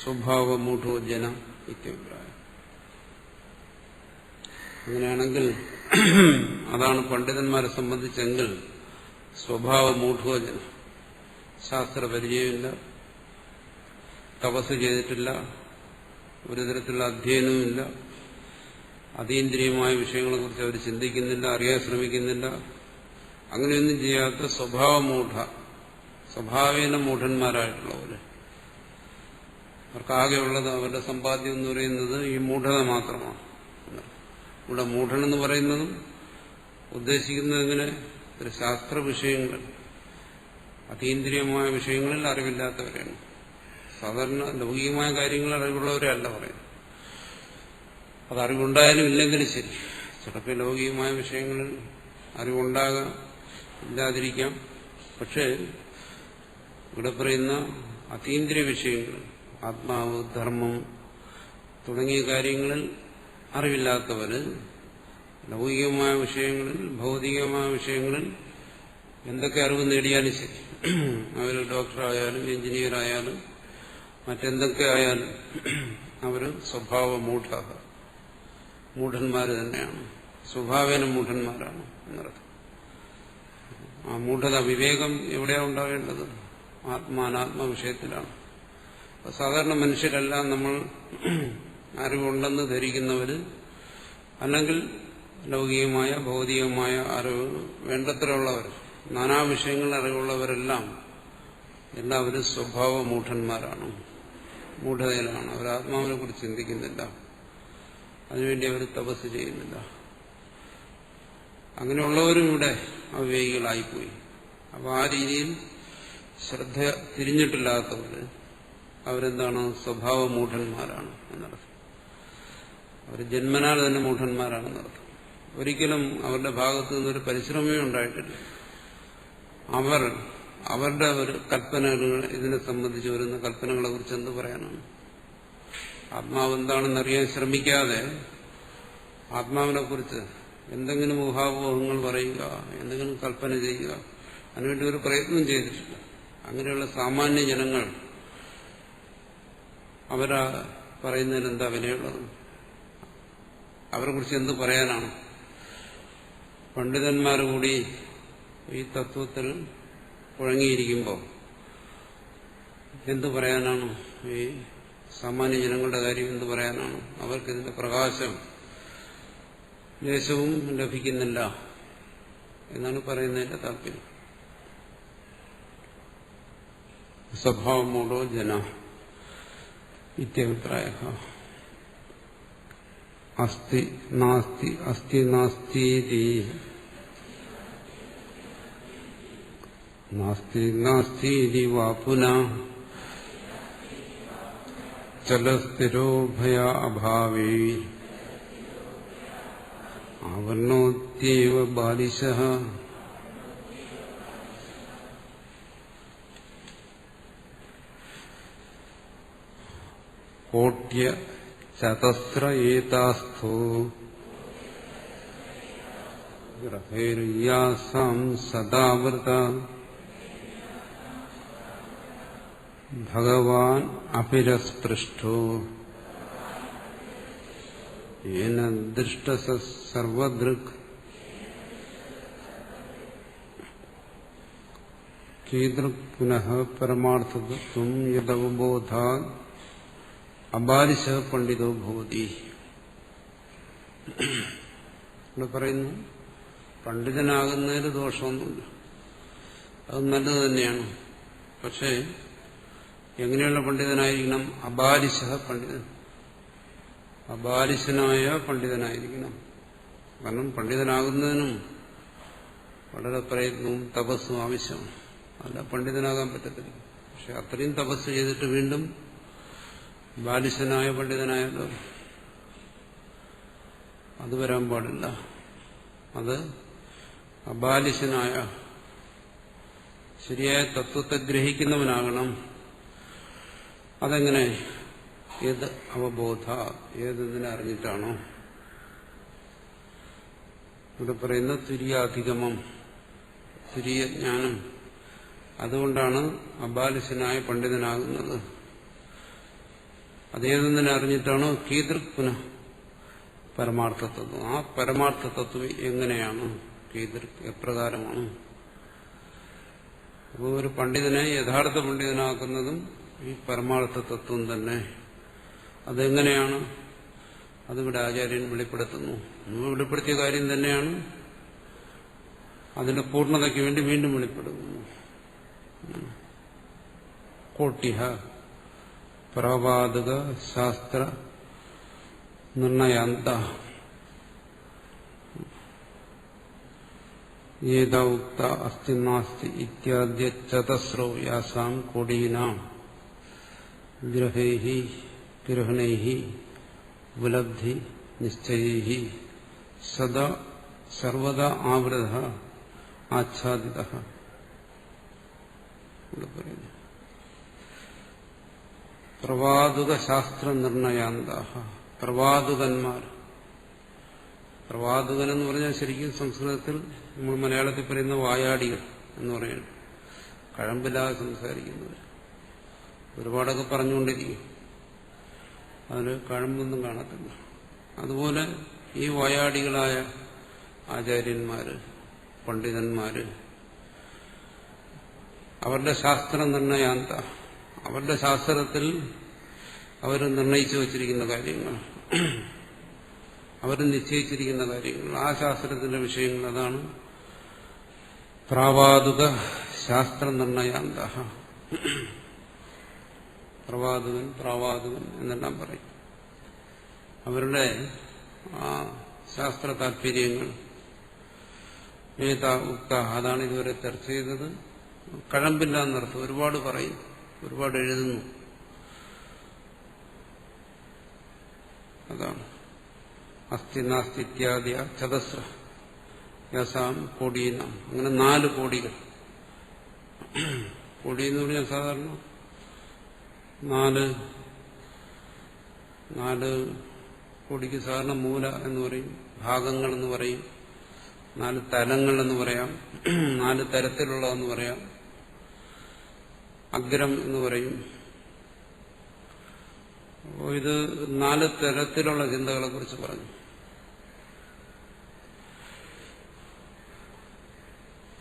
സ്വഭാവമൂഢോ ജന ഇത്യഭിപ്രായം. അങ്ങനെയാണെങ്കിൽ അതാണ് പണ്ഡിതന്മാരെ സംബന്ധിച്ചെങ്കിൽ സ്വഭാവമൂഢോ ജന, ശാസ്ത്രപരിചയമില്ല, തപസ് ചെയ്തിട്ടില്ല, ഒരു തരത്തിലുള്ള അധ്യയനവുമില്ല, അതീന്ദ്രിയമായ വിഷയങ്ങളെക്കുറിച്ച് അവർ ചിന്തിക്കുന്നില്ല, അറിയാൻ ശ്രമിക്കുന്നില്ല, അങ്ങനെയൊന്നും ചെയ്യാത്ത സ്വഭാവേന മൂഢന്മാരായിട്ടുള്ളവര്. അവർക്കാകെയുള്ളത് അവരുടെ സമ്പാദ്യം എന്ന് പറയുന്നത് ഈ മൂഢത മാത്രമാണ്. ഇവിടെ മൂഢനെന്ന് പറയുന്നതും ഉദ്ദേശിക്കുന്നത് എങ്ങനെ, ശാസ്ത്ര വിഷയങ്ങൾ, അതീന്ദ്രിയമായ വിഷയങ്ങളിൽ അറിവില്ലാത്തവരാണ്. സാധാരണ ലൗകികമായ കാര്യങ്ങൾ അറിവുള്ളവരെയല്ല പറയുന്നത്. അത് അറിവുണ്ടായാലും ഇല്ലെങ്കിലും ശരി, ചിലപ്പോൾ ലൗകികമായ വിഷയങ്ങളിൽ അറിവുണ്ടാകാം, ഇല്ലാതിരിക്കാം. പക്ഷേ ഇവിടെ പറയുന്ന അതീന്ദ്രിയ വിഷയങ്ങൾ, ആത്മാവ്, ധർമ്മം തുടങ്ങിയ കാര്യങ്ങളിൽ അറിവില്ലാത്തവര് ലൗകികമായ വിഷയങ്ങളിൽ, ഭൗതികമായ വിഷയങ്ങളിൽ എന്തൊക്കെ അറിവ് നേടിയാലും ശരി, അവർ ഡോക്ടറായാലും എഞ്ചിനീയറായാലും മറ്റെന്തൊക്കെ ആയാലും അവര് മൂഢന്മാര് തന്നെയാണ്, സ്വഭാവേന മൂഢന്മാരാണ് എന്നർത്ഥം. ആ മൂഢത, വിവേകം എവിടെയാണ് ഉണ്ടാകേണ്ടത്? ആത്മാനാത്മ വിഷയത്തിലാണ്. സാധാരണ മനുഷ്യരെല്ലാം നമ്മൾ അറിവുണ്ടെന്ന് ധരിക്കുന്നവര്, അല്ലെങ്കിൽ ലൗകികമായ ഭൗതികമായ അറിവ് വേണ്ടത്രയുള്ളവർ, നാനാ വിഷയങ്ങളിൽ അറിവുള്ളവരെല്ലാം എല്ലാവരും സ്വഭാവ മൂഢന്മാരാണ്, മൂഢതയിലാണ്. അവർ ആത്മാവിനെ കുറിച്ച് ചിന്തിക്കുന്നില്ല, അതിനുവേണ്ടി അവർ തപസ് ചെയ്യുന്നില്ല. അങ്ങനെയുള്ളവരും ഇവിടെ അവിവേകികളായിപ്പോയി. അപ്പോൾ ആ രീതിയിൽ ശ്രദ്ധ തിരിഞ്ഞിട്ടില്ലാത്തവര് അവരെന്താണ്? സ്വഭാവ മൂഢന്മാരാണ് എന്നർത്ഥം. അവർ ജന്മനാൽ തന്നെ മൂഢന്മാരാണെന്നർത്ഥം. ഒരിക്കലും അവരുടെ ഭാഗത്തു നിന്നൊരു പരിശ്രമമേ ഉണ്ടായിട്ടില്ല. അവരുടെ ഒരു കൽപ്പനകൾ, ഇതിനെ സംബന്ധിച്ച് വരുന്ന കൽപ്പനകളെ കുറിച്ച് എന്ത് പറയാനാണ്? ആത്മാവ് എന്താണെന്നറിയാൻ ശ്രമിക്കാതെ ആത്മാവിനെ കുറിച്ച് എന്തെങ്കിലും ഊഹാപോഹങ്ങൾ പറയുക, എന്തെങ്കിലും കൽപ്പന ചെയ്യുക, അതിനുവേണ്ടി ഒരു പ്രയത്നം ചെയ്തിട്ടില്ല. അങ്ങനെയുള്ള സാമാന്യ ജനങ്ങൾ അവരാ പറയുന്നതിന് എന്താ വിലയുള്ളത്? അവരെ കുറിച്ച് എന്ത് പറയാനാണ്? പണ്ഡിതന്മാർ കൂടി ഈ തത്വത്തിൽ കുഴങ്ങിയിരിക്കുമ്പോൾ എന്തു പറയാനാണ്? ഈ സാമാന്യ ജനങ്ങളുടെ കാര്യം എന്തു പറയാനാണ്? അവർക്കിതിന്റെ പ്രകാശം ലേശവും ലഭിക്കുന്നില്ല എന്നാണ് പറയുന്നതിന്റെ താല്പര്യം. സ്വഭാവമൂഢോ ജന ഇത്യഭിപ്രായ. അസ്തി നാസ്തി അസ്തി നാസ്തീതി നാസ്തി നാസ്തീതി വാ പുനഃ ചലസ്ഥിരോ ഭയ അഭാവേ ആവർണോത്യൈവ ബാലിശഃ കോട്യ ചതസ്ര ഏതാസ്ഥോ ഗ്രഹൈര്യാസാം സദാവൃത ഭഗവാൻ അഭിരസ്പൃഷ്ടോ യേന ദൃഷ്ടസ സർവദൃക് കീദൃക് പുനഃ പരമാർത്ഥതത്വം യദവബോധാത് അബാലിശ പണ്ഡിതോ ഭവതി. ഇവിടെ പറയുന്നു, പണ്ഡിതനാകുന്നതിന് ദോഷമൊന്നുമില്ല, അത് നല്ലത് തന്നെയാണ്. പക്ഷേ എങ്ങനെയുള്ള പണ്ഡിതനായിരിക്കണം? അബാലിശ പണ്ഡിതൻ, അബാലിശനായ പണ്ഡിതനായിരിക്കണം. കാരണം പണ്ഡിതനാകുന്നതിനും വളരെ പ്രയത്നവും തപസ്സും ആവശ്യമാണ്. അല്ല പണ്ഡിതനാകാൻ പറ്റത്തില്ല. പക്ഷെ അത്രയും തപസ് ചെയ്തിട്ട് വീണ്ടും ബാലിശനായ പണ്ഡിതനായല്ലോ. അത് വരാൻ പാടില്ല. അത് അബാലിശനായ ശരിയായ തത്വത്തെ ഗ്രഹിക്കുന്നവനാകണം. അതെങ്ങനെ? ഏത് അവബോധ, ഏതെതിനെ അറിഞ്ഞിട്ടാണോ? ഇവിടെ പറയുന്ന തുര്യാധിഗമം, തുര്യജ്ഞാനം. അതുകൊണ്ടാണ് അബാലിശനായ പണ്ഡിതനാകുന്നത്. അതേതെതിനെ അറിഞ്ഞിട്ടാണോ? കീദൃക് പുനഃ പരമാർത്ഥതത്വം. ആ പരമാർത്ഥ തത്വം എങ്ങനെയാണ്? കീദൃക് എപ്രകാരമാണ്? അപ്പോൾ ഒരു പണ്ഡിതനെ യഥാർത്ഥ പണ്ഡിതനാക്കുന്നതും ഈ പരമാർത്ഥ തത്വം തന്നെ. അതെങ്ങനെയാണ്? അതിവിടെ ആചാര്യൻ വെളിപ്പെടുത്തുന്നു. വെളിപ്പെടുത്തിയ കാര്യം തന്നെയാണ് അതിന്റെ പൂർണ്ണതയ്ക്ക് വേണ്ടി വീണ്ടും വെളിപ്പെടുത്തുന്നു. കോട്ടിഹ പ്രവാദക ശാസ്ത്ര നിർണയാന്ത ഏതാ ഉക്ത അസ്തി നാസ്തി ഇത്യാദ്യ ചതസ്രോ യാസാം കോടീനാം ഗ്രഹൈഹി ഗ്രഹണൈഹി ഉപലബ്ധി നിശ്ചയൈഹി സദാ സർവദാ ആവൃതഃ ആച്ഛാദിതഃ. പ്രവാദുക ശാസ്ത്ര നിർണയാന്താഹ. പ്രവാദുകന്മാർ. പ്രവാദുകൻ എന്ന് പറഞ്ഞാൽ ശരിക്കും സംസ്കൃതത്തിൽ നമ്മൾ മലയാളത്തിൽ പറയുന്ന വായാടികൾ എന്ന് പറയുന്നത്, കഴമ്പില്ലാതെ സംസാരിക്കുന്നവർ. ഒരുപാടൊക്കെ പറഞ്ഞുകൊണ്ടിരിക്കും, അതിന് കഴമ്പൊന്നും കാണത്തില്ല. അതുപോലെ ഈ വായാടികളായ ആചാര്യന്മാര്, പണ്ഡിതന്മാര്, അവരുടെ ശാസ്ത്ര നിർണയാന്ത, അവരുടെ ശാസ്ത്രത്തിൽ അവർ നിർണയിച്ചു വച്ചിരിക്കുന്ന കാര്യങ്ങൾ, അവർ നിശ്ചയിച്ചിരിക്കുന്ന കാര്യങ്ങൾ, ആ ശാസ്ത്രത്തിന്റെ വിഷയങ്ങൾ, അതാണ് പ്രാവാദുക ശാസ്ത്ര നിർണയാന്ത. പ്രവാദകൻ, പ്രാവാദകൻ എന്നെല്ലാം പറയും. അവരുടെ ആ ശാസ്ത്ര താല്പര്യങ്ങൾ ഏതാ ഉക്ത, അതാണ് ഇതുവരെ ചർച്ച ചെയ്തത്. കഴമ്പില്ല എന്നർത്ഥം. ഒരുപാട് പറയും, ഒരുപാട് എഴുതുന്നു, അതാണ്. അസ്ഥി നാസ്തി ഇത്യാദി ചതസ്ര യസാം കോടീനാം. അങ്ങനെ 4 കോടികൾ. കോടി എന്ന് പറഞ്ഞാൽ സാധാരണ 4 കോടിക്ക് സാധാരണ മൂല എന്ന് പറയും, ഭാഗങ്ങൾ എന്ന് പറയും, 4 തലങ്ങൾ എന്ന് പറയാം, 4 തരത്തിലുള്ളതെന്ന് പറയാം, അഗ്രം എന്ന് പറയും. അപ്പോൾ ഇത് 4 തരത്തിലുള്ള ചിന്തകളെ കുറിച്ച് പറഞ്ഞു.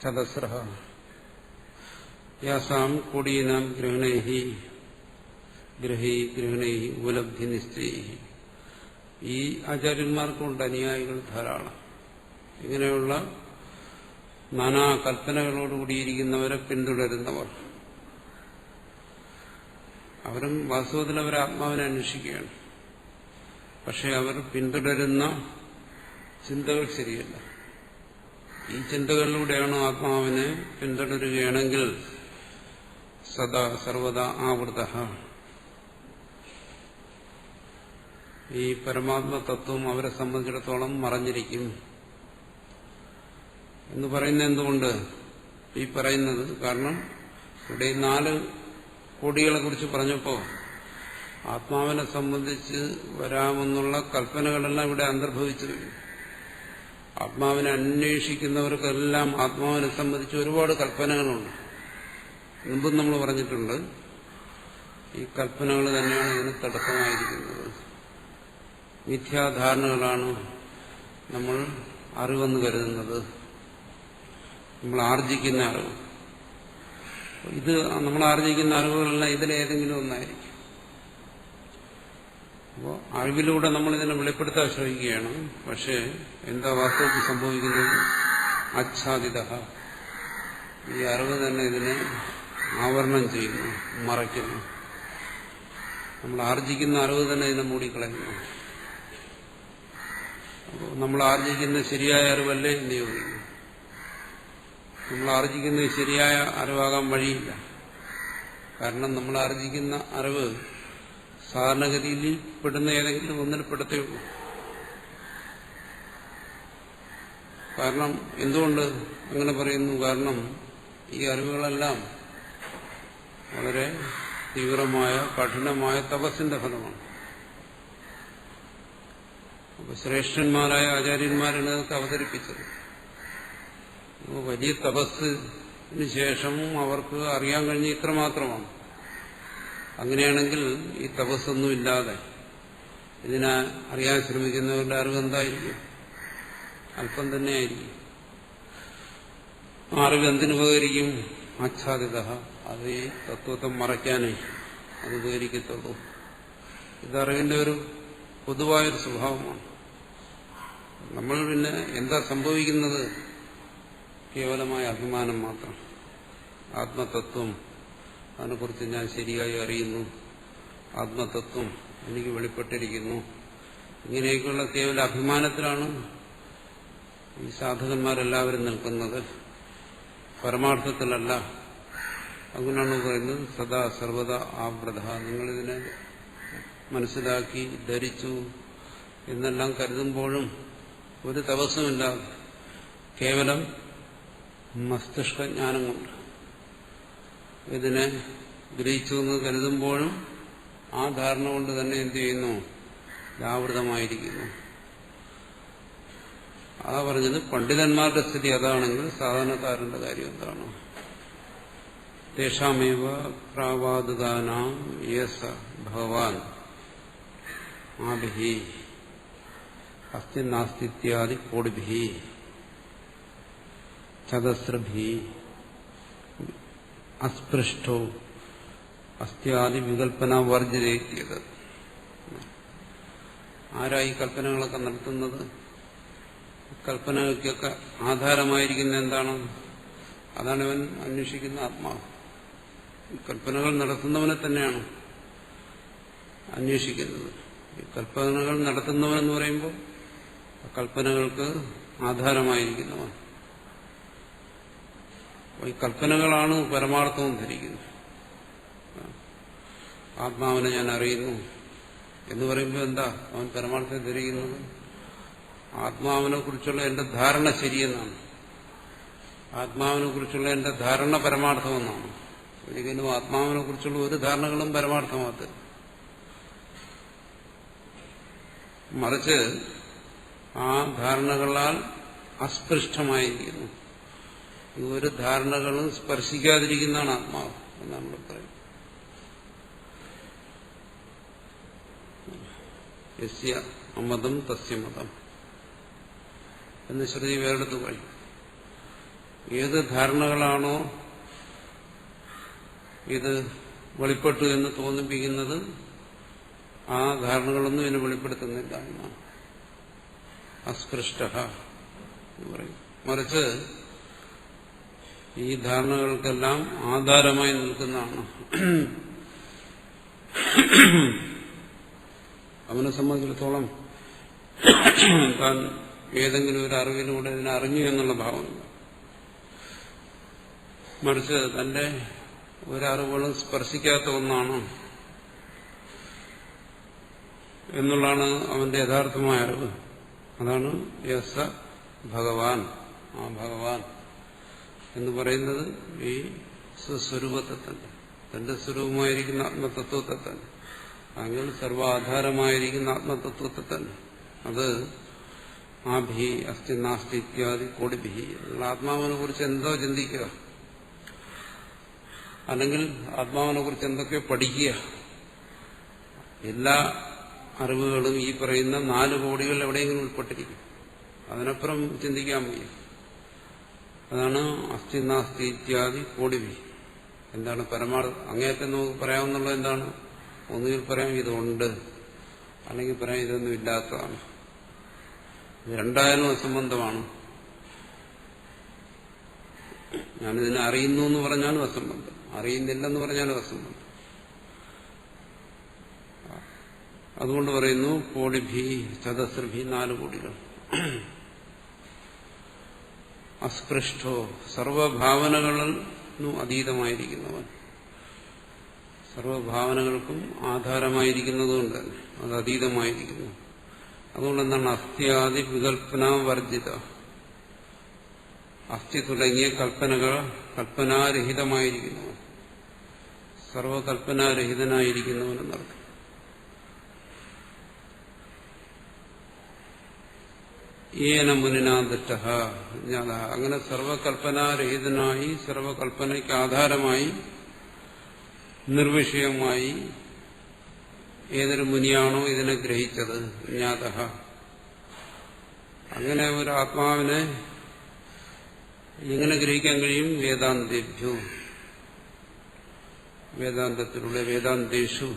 ചതസ്ര യാസാം കോടീനാം ഗ്രഹണൈഹി ഗ്രഹണൈഹി ഉപലബ്ധി നിശ്ചയൈഹി. ഈ ആചാര്യന്മാർക്കുണ്ട് അനുയായികൾ ധാരാളം. ഇങ്ങനെയുള്ള നാനാ കൽപ്പനകളോടുകൂടിയിരിക്കുന്നവരെ പിന്തുടരുന്നവർ. അവരും വാസ്തവത്തിൽ അവർ ആത്മാവിനെ അന്വേഷിക്കുകയാണ്. പക്ഷെ അവർ പിന്തുടരുന്ന ചിന്തകൾ ശരിയല്ല. ഈ ചിന്തകളിലൂടെയാണ് ആത്മാവിനെ പിന്തുടരുകയാണെങ്കിൽ സദാ സർവദാ ആവൃതഃ, ഈ പരമാത്മ തത്വം അവരെ സംബന്ധിച്ചിടത്തോളം മറഞ്ഞിരിക്കും എന്ന് പറയുന്നത് എന്തുകൊണ്ട്? ഈ പറയുന്നത് കാരണം ഇവിടെ 4 കോടികളെ കുറിച്ച് പറഞ്ഞപ്പോൾ ആത്മാവിനെ സംബന്ധിച്ച് വരാമെന്നുള്ള കൽപ്പനകളെല്ലാം ഇവിടെ അന്തർഭവിച്ചു കഴിഞ്ഞു. ആത്മാവിനെ അന്വേഷിക്കുന്നവർക്കെല്ലാം ആത്മാവിനെ സംബന്ധിച്ച് ഒരുപാട് കൽപ്പനകളുണ്ട്. മുമ്പും നമ്മൾ പറഞ്ഞിട്ടുണ്ട്, ഈ കൽപ്പനകൾ തന്നെയാണ് ഇതിന് തടസ്സമായിരിക്കുന്നത്. മിഥ്യാധാരണകളാണ് നമ്മൾ അറിവെന്ന് കരുതുന്നത്, നമ്മൾ ആർജിക്കുന്ന അറിവ്. ഇത് നമ്മൾ ആർജിക്കുന്ന അറിവുകളെല്ലാം ഇതിലേതെങ്കിലും ഒന്നായിരിക്കും. അപ്പോൾ അറിവിലൂടെ നമ്മളിതിനെ വെളിപ്പെടുത്താൻ ശ്രമിക്കുകയാണ്. പക്ഷേ എന്താ വാസ്തവത്തിൽ സംഭവിക്കുന്നത്? ആച്ഛാദിത, ഈ അറിവ് തന്നെ ഇതിനെ ആവരണം ചെയ്യുന്നു, മറയ്ക്കുന്നു. നമ്മൾ ആർജിക്കുന്ന അറിവ് തന്നെ ഇതിനെ മൂടിക്കളയുന്നു. അപ്പോൾ നമ്മൾ ആർജിക്കുന്ന ശരിയായ അറിവല്ലേ നിയോഗിക്കുന്നു. നമ്മൾ ആർജിക്കുന്നത് ശരിയായ അറിവാകാൻ വഴിയില്ല. കാരണം നമ്മൾ ആർജിക്കുന്ന അറിവ് സാധാരണഗതിയിൽ പെടുന്ന ഏതെങ്കിലും ഒന്നിൽ പെടത്തേ ഉള്ളൂ. കാരണം എന്തുകൊണ്ട് അങ്ങനെ പറയുന്നു? കാരണം ഈ അറിവുകളെല്ലാം വളരെ തീവ്രമായ കഠിനമായ തപസ്സിന്റെ ഫലമാണ്. അപ്പൊ ശ്രേഷ്ഠന്മാരായ ആചാര്യന്മാരാണ് അതൊക്കെ അവതരിപ്പിച്ചത്. വലിയ തപസ്സിന് ശേഷം അവർക്ക് അറിയാൻ കഴിഞ്ഞ ഇത്ര മാത്രമാണ്. അങ്ങനെയാണെങ്കിൽ ഈ തപസ്സൊന്നുമില്ലാതെ ഇതിനെ അറിയാൻ ശ്രമിക്കുന്നവരുടെ അറിവ് എന്തായിരിക്കും? അല്പം തന്നെയായിരിക്കും. ആ അറിവ് എന്തിനുപകരിക്കും? ആച്ഛാദിത, അത് ഈ തത്വത്തെ മറയ്ക്കാനേ അത് ഉപകരിക്കത്തുള്ളൂ. ഇതറിവിന്റെ ഒരു പൊതുവായൊരു സ്വഭാവമാണ്. നമ്മൾ പിന്നെ എന്താ സംഭവിക്കുന്നത്? കേവലമായ അഭിമാനം മാത്രം. ആത്മതത്വം, അതിനെക്കുറിച്ച് ഞാൻ ശരിയായി അറിയുന്നു, ആത്മതത്വം എനിക്ക് വെളിപ്പെട്ടിരിക്കുന്നു, ഇങ്ങനെയൊക്കെയുള്ള കേവല അഭിമാനത്തിലാണ് ഈ സാധകന്മാരെല്ലാവരും നിൽക്കുന്നത്. പരമാർത്ഥത്തിലല്ല. അതുകൊണ്ടാണ് പറയുന്നത് സദാ സർവദ ആവ്രത. നിങ്ങളിതിനെ മനസ്സിലാക്കി ധരിച്ചു എന്നെല്ലാം കരുതുമ്പോഴും ഒരു തപസ്സുമില്ലാതെ കേവലം മസ്തിഷ്കജ്ഞാനം കൊണ്ട് ഇതിനെ ഗ്രഹിച്ചു എന്ന് കരുതുമ്പോഴും ആ ധാരണ കൊണ്ട് തന്നെ എന്ത് ചെയ്യുന്നു? ആവൃതമായിരിക്കുന്നു. അതാ പറഞ്ഞത് പണ്ഡിതന്മാരുടെ സ്ഥിതി അതാണെങ്കിൽ സാധാരണക്കാരന്റെ കാര്യം എന്താണ്? തേഷാമേവ പ്രാവാദുകാനാം യേസ ഭഗവാൻ ആഭിഹി അസ്തി നാസ്തിത്യാദി കോടിഭി ചതസ്രഭി അസ്പൃഷ്ടോ അസ്ത്യാദി വികല്പന വർജിതേത്. ആരാ ഈ കൽപ്പനകളൊക്കെ നടത്തുന്നത്? കൽപ്പനകൾക്കൊക്കെ ആധാരമായിരിക്കുന്ന എന്താണ്? അതാണ് ഇവൻ അന്വേഷിക്കുന്ന ആത്മാവ്. ഈ കൽപ്പനകൾ നടത്തുന്നവനെ തന്നെയാണ് അന്വേഷിക്കുന്നത്. ഈ കൽപ്പനകൾ നടത്തുന്നവനെന്ന് പറയുമ്പോൾ കൽപ്പനകൾക്ക് ആധാരമായിരിക്കുന്നവൻ. ഈ കൽപ്പനകളാണ് പരമാർത്ഥവും ധരിക്കുന്നത്. ആത്മാവിനെ ഞാൻ അറിയുന്നു എന്ന് പറയുമ്പോൾ എന്താ അവൻ പരമാർത്ഥം ധരിക്കുന്നത്? ആത്മാവിനെ കുറിച്ചുള്ള എന്റെ ധാരണ ശരിയെന്നാണ്. ആത്മാവിനെ കുറിച്ചുള്ള എന്റെ ധാരണ പരമാർത്ഥമെന്നാണ്. ഒരിക്കലും ആത്മാവിനെ കുറിച്ചുള്ള ഒരു ധാരണകളും പരമാർത്ഥമാകത്തില്ല. മറിച്ച് ആ ധാരണകളാൽ അസ്പൃഷ്ടമായിരിക്കുന്നു. ഒരു ധാരണകളും സ്പർശിക്കാതിരിക്കുന്നതാണ് ആത്മാവ് എന്നാണ് നമ്മൾ പറയുന്നത്. യസ്യ അമതം തസ്യ മതം എന്ന് ശ്രുതി വേറെടുത്ത് പറയും. ഏത് ധാരണകളാണോ ഇത് വെളിപ്പെട്ടു എന്ന് തോന്നിപ്പിക്കുന്നത് ആ ധാരണകളൊന്നും ഇതിനെ വെളിപ്പെടുത്തുന്നില്ല എന്നാണ്. അസ്പൃഷ്ട എന്ന് പറയും. മറിച്ച് ഈ ധാരണകൾക്കെല്ലാം ആധാരമായി നിൽക്കുന്നതാണ്. അവനെ സംബന്ധിച്ചിടത്തോളം താൻ ഏതെങ്കിലും ഒരു അറിവിലൂടെ ഇതിനെ അറിഞ്ഞു എന്നുള്ള ഭാവമില്ല. മറിച്ച് തന്റെ ഒരറിവുകളും സ്പർശിക്കാത്ത ഒന്നാണ് എന്നുള്ളതാണ് അവന്റെ യഥാർത്ഥമായ അറിവ്. അതാണ് യസ ഭഗവാൻ. ആ ഭഗവാൻ എന്ന് പറയുന്നത് ഈ സ്വസ്വരൂപത്തെ തന്നെ, തന്റെ സ്വരൂപമായിരിക്കുന്ന ആത്മതത്വത്തെ തന്നെ, അങ്ങനെ സർവാധാരമായിരിക്കുന്ന ആത്മതത്വത്തെ തന്നെ. അത് ആഭി അസ്ഥി നാസ്തി ഇത്യാദി കോടിഭി. ആത്മാവിനെ കുറിച്ച് എന്തോ ചിന്തിക്കുക, അല്ലെങ്കിൽ ആത്മാവിനെ കുറിച്ച് എന്തൊക്കെ പഠിക്കുക. എല്ലാ അറിവുകളും ഈ പറയുന്ന 4 കോടികൾ എവിടെയെങ്കിലും ഉൾപ്പെട്ടിരിക്കും. അതിനപ്പുറം ചിന്തിക്കാൻ വയ്യ. അതാണ് അസ്ഥി നാസ്തി ഇത്യാദി കോടിഭി. എന്താണ് പരമാർത്ഥം? അങ്ങേയറ്റം നമുക്ക് പറയാവുന്നുള്ളത് എന്താണ്? ഒന്നുകിൽ പറയാം ഇതുണ്ട്, അല്ലെങ്കിൽ പറയാം ഇതൊന്നും ഇല്ലാത്തതാണ്. രണ്ടായാലും അസംബന്ധമാണ്. ഞാനിതിനെ അറിയുന്നു എന്ന് പറഞ്ഞാലും അസംബന്ധം, അറിയുന്നില്ലെന്ന് പറഞ്ഞാലും അസംബന്ധം. അതുകൊണ്ട് പറയുന്നു കോടിഭി ചതസ്രഭി 4 കോടികൾ. അസ്പൃഷ്ടോ സർവഭാവനകളിലും അതീതമായിരിക്കുന്നവൻ, സർവഭാവനകൾക്കും ആധാരമായിരിക്കുന്നതുകൊണ്ട് തന്നെ അത് അതീതമായിരിക്കുന്നു. അതുകൊണ്ട് എന്താണ്? അസ്ഥ്യാദി വികല്പന വർജിത. അസ്ഥി തുടങ്ങിയ കൽപ്പനകൾ കൽപ്പനാരഹിതമായിരിക്കുന്നു, സർവകൽപ്പനാരഹിതനായിരിക്കുന്നവനെന്നർത്ഥം. ഏന മുനിനാദറ്റ ജ്ഞാത, അങ്ങനെ സർവകൽപ്പനാരഹിതനായി സർവകൽപ്പനയ്ക്ക് ആധാരമായി നിർവിഷയമായി ഏതൊരു മുനിയാണോ ഇതിനെ ഗ്രഹിച്ചത് ജ്ഞാത, അങ്ങനെ ഒരു ആത്മാവിനെ എങ്ങനെ ഗ്രഹിക്കാൻ കഴിയും? വേദാന്തേഭ്യോ, വേദാന്തത്തിലൂടെ, വേദാന്തേഷു,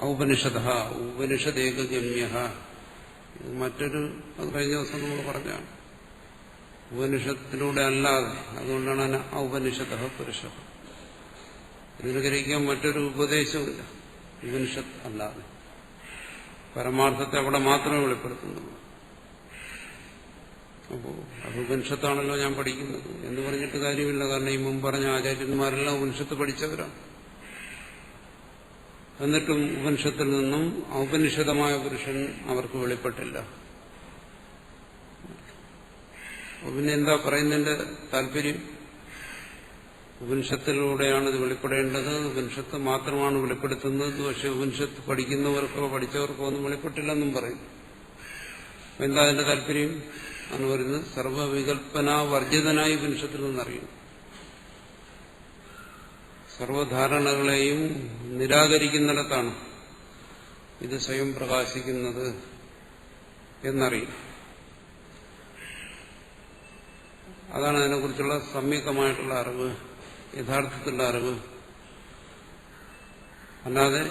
ഔപനിഷദ, ഉപനിഷദേകഗമ്യ. മറ്റൊരു കഴിഞ്ഞ ദിവസം നമ്മൾ പറഞ്ഞാണ്, ഉപനിഷത്തിലൂടെ അല്ലാതെ, അതുകൊണ്ടാണ് ഔപനിഷദ പുരുഷ. ഇതിന് ഗ്രഹിക്കാൻ മറ്റൊരു ഉപദേശവുമില്ല ഉപനിഷത്ത് അല്ലാതെ. പരമാർത്ഥത്തെ അവിടെ മാത്രമേ വെളിപ്പെടുത്തുന്നുള്ളൂ. അപ്പോൾ അത് ഉപനിഷത്താണല്ലോ ഞാൻ പഠിക്കുന്നത് എന്ന് പറഞ്ഞിട്ട് കാര്യമില്ല. കാരണം ഈ മുമ്പ് പറഞ്ഞ ആചാര്യന്മാരെല്ലാം ഉപനിഷത്ത് പഠിച്ചവരാണ്. എന്നിട്ടും ഉപനിഷത്തിൽ നിന്നും ഔപനിഷദമായ പുരുഷൻ അവർക്ക് വെളിപ്പെട്ടില്ല. പിന്നെ എന്താ പറയുന്നതിന്റെ താല്പര്യം? ഉപനിഷത്തിലൂടെയാണ് ഇത് വെളിപ്പെടേണ്ടത്, ഉപനിഷത്ത് മാത്രമാണ് വെളിപ്പെടുത്തുന്നത്. പക്ഷെ ഉപനിഷത്ത് പഠിക്കുന്നവർക്കോ പഠിച്ചവർക്കോ ഒന്നും വെളിപ്പെട്ടില്ലെന്നും പറയും. എന്താ അതിന്റെ താല്പര്യം? എന്ന് പറയുന്നത് സർവവികൽപ്പനാവർജിതനായി ഉപനിഷത്തിൽ നിന്നറിയും. സർവധാരണകളെയും നിരാകരിക്കുന്നിടത്താണ് ഇത് സ്വയം പ്രകാശിക്കുന്നത് എന്നറിയും. അതാണ് അതിനെക്കുറിച്ചുള്ള സമ്യക്തമായിട്ടുള്ള അറിവ്, യഥാർത്ഥത്തിലുള്ള അറിവ്. അല്ലാതെ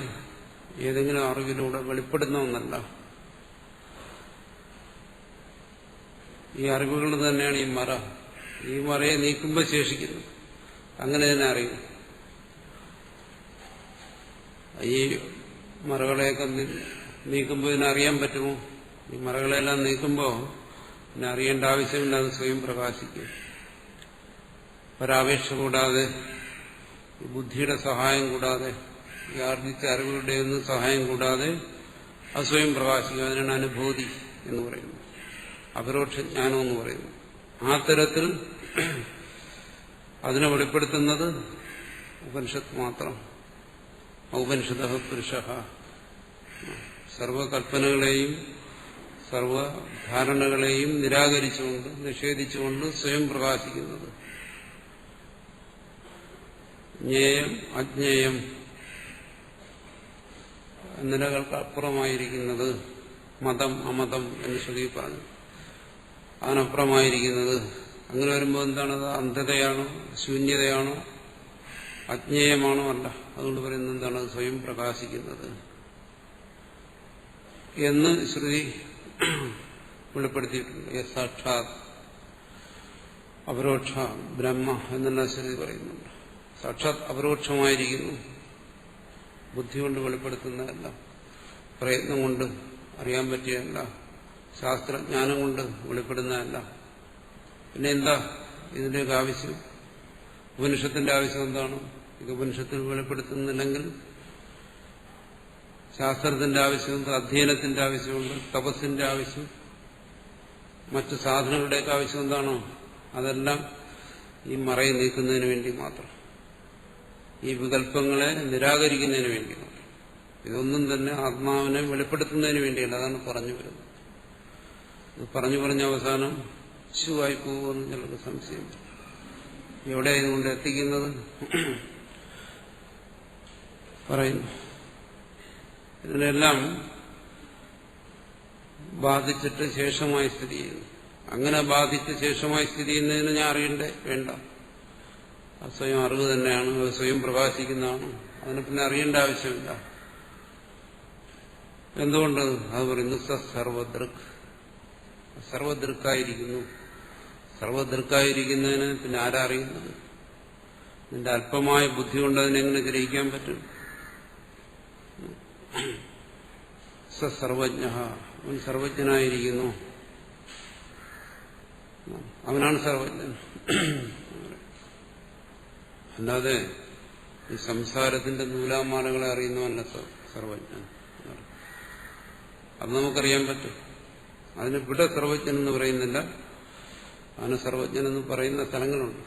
ഏതെങ്കിലും അറിവിലൂടെ വെളിപ്പെടുന്ന ഒന്നല്ല. ഈ അറിവുകൾ തന്നെയാണ് ഈ മറ. ഈ മറയെ നീക്കുമ്പോൾ ശേഷിക്കുന്നു. അങ്ങനെ തന്നെ അറിയും. ഈ മറകളെയൊക്കെ നീക്കുമ്പോൾ ഇതിനറിയാൻ പറ്റുമോ? ഈ മറകളെല്ലാം നീക്കുമ്പോൾ പിന്നെ അറിയേണ്ട ആവശ്യമില്ല, അത് സ്വയം പ്രകാശിക്കും. ഒരാപേക്ഷ കൂടാതെ, ബുദ്ധിയുടെ സഹായം കൂടാതെ, ഈ ആർജിച്ച അറിവുകളുടെ ഒന്നും സഹായം കൂടാതെ അത് സ്വയം പ്രകാശിക്കും. അതിനാണ് അനുഭൂതി എന്ന് പറയുന്നത്, അപരോക്ഷ ജ്ഞാനം എന്ന് പറയുന്നത്. ആ തരത്തിൽ അതിനെ വെളിപ്പെടുത്തുന്നത് ഉപനിഷത്ത് മാത്രം. ഔപനിഷദ പുരുഷ, സർവകൽപ്പനകളെയും സർവധാരണകളെയും നിരാകരിച്ചുകൊണ്ട്, നിഷേധിച്ചുകൊണ്ട് സ്വയം പ്രകാശിക്കുന്നത്. ജ്ഞേയം അജ്ഞേയം നിലകൾക്ക് അപ്പുറമായിരിക്കുന്നത്, മതം അമതം എന്ന് ശ്രുതി പറഞ്ഞു, അതിനപ്പുറമായിരിക്കുന്നത്. അങ്ങനെ വരുമ്പോൾ എന്താണത്? അന്ധതയാണോ, ശൂന്യതയാണോ, അജ്ഞേയമാണോ? അല്ല. അതുകൊണ്ട് പറയുന്നത് എന്താണ്? സ്വയം പ്രകാശിക്കുന്നത് എന്ന് ശ്രുതി വെളിപ്പെടുത്തിയിട്ടുണ്ട്. സാക്ഷാത് അപരോക്ഷ ബ്രഹ്മ എന്നുള്ള ശ്രുതി പറയുന്നുണ്ട്. സാക്ഷാത് അപരോക്ഷമായിരിക്കുന്നു, ബുദ്ധി കൊണ്ട് വെളിപ്പെടുത്തുന്നതല്ല, പ്രയത്നം കൊണ്ട് അറിയാൻ പറ്റിയതല്ല, ശാസ്ത്രജ്ഞാനം കൊണ്ട് വെളിപ്പെടുന്നതല്ല. പിന്നെ എന്താ ഇതിന്റെയൊക്കെ ആവശ്യം? ഉപനിഷത്തിന്റെ ആവശ്യം എന്താണ്? ഇത് ഉപനിഷത്തിൽ വെളിപ്പെടുത്തുന്നില്ലെങ്കിൽ ശാസ്ത്രത്തിന്റെ ആവശ്യമുണ്ട്, അധ്യയനത്തിന്റെ ആവശ്യമുണ്ട്, തപസ്സിന്റെ ആവശ്യം, മറ്റു സാധനങ്ങളുടെയൊക്കെ ആവശ്യം എന്താണോ? അതെല്ലാം ഈ മറയെ നീക്കുന്നതിന് വേണ്ടി മാത്രം, ഈ വികല്പങ്ങളെ നിരാകരിക്കുന്നതിന് വേണ്ടി മാത്രം. ഇതൊന്നും തന്നെ ആത്മാവിനെ വെളിപ്പെടുത്തുന്നതിന് വേണ്ടിയല്ല. അതാണ് പറഞ്ഞു വരുന്നത്. ഇത് പറഞ്ഞു പറഞ്ഞ അവസാനം ശുവായി പോകുമെന്ന് ചിലർക്ക് സംശയം. എവിടെ ഇതുകൊണ്ട് എത്തിക്കുന്നത് പറയുന്നു. ഇതിനെല്ലാം ബാധിച്ചിട്ട് ശേഷമായി സ്ഥിതി ചെയ്യുന്നു. അങ്ങനെ ബാധിച്ച് ശേഷമായി സ്ഥിതി ചെയ്യുന്നതിന് ഞാൻ അറിയണ്ടേ? വേണ്ട. അത് സ്വയം അറിവ് തന്നെയാണ്, അത് സ്വയം പ്രകാശിക്കുന്നതാണ്. അതിനെ പിന്നെ അറിയേണ്ട ആവശ്യമില്ല. എന്തുകൊണ്ട്? അത് പറയുന്നു സർവദൃക്, സർവദൃക്കായിരിക്കുന്നു. സർവദൃക്കായിരിക്കുന്നതിന് പിന്നെ ആരാ അറിയുന്നത്? നിന്റെ അല്പമായ ബുദ്ധി കൊണ്ട് അതിനെങ്ങനെ ഗ്രഹിക്കാൻ പറ്റും? സർവജ്ഞ, അവൻ സർവജ്ഞനായിരിക്കുന്നു. അവനാണ് സർവജ്ഞൻ. അല്ലാതെ ഈ സംസാരത്തിന്റെ നൂലാമാലകളെ അറിയുന്നവല്ല സർവജ്ഞൻ. അത് നമുക്കറിയാൻ പറ്റും. അതിന് ഇവിടെ സർവജ്ഞൻ എന്ന് പറയുന്നില്ല. അവന് സർവജ്ഞനെന്ന് പറയുന്ന സ്ഥലങ്ങളുണ്ട്.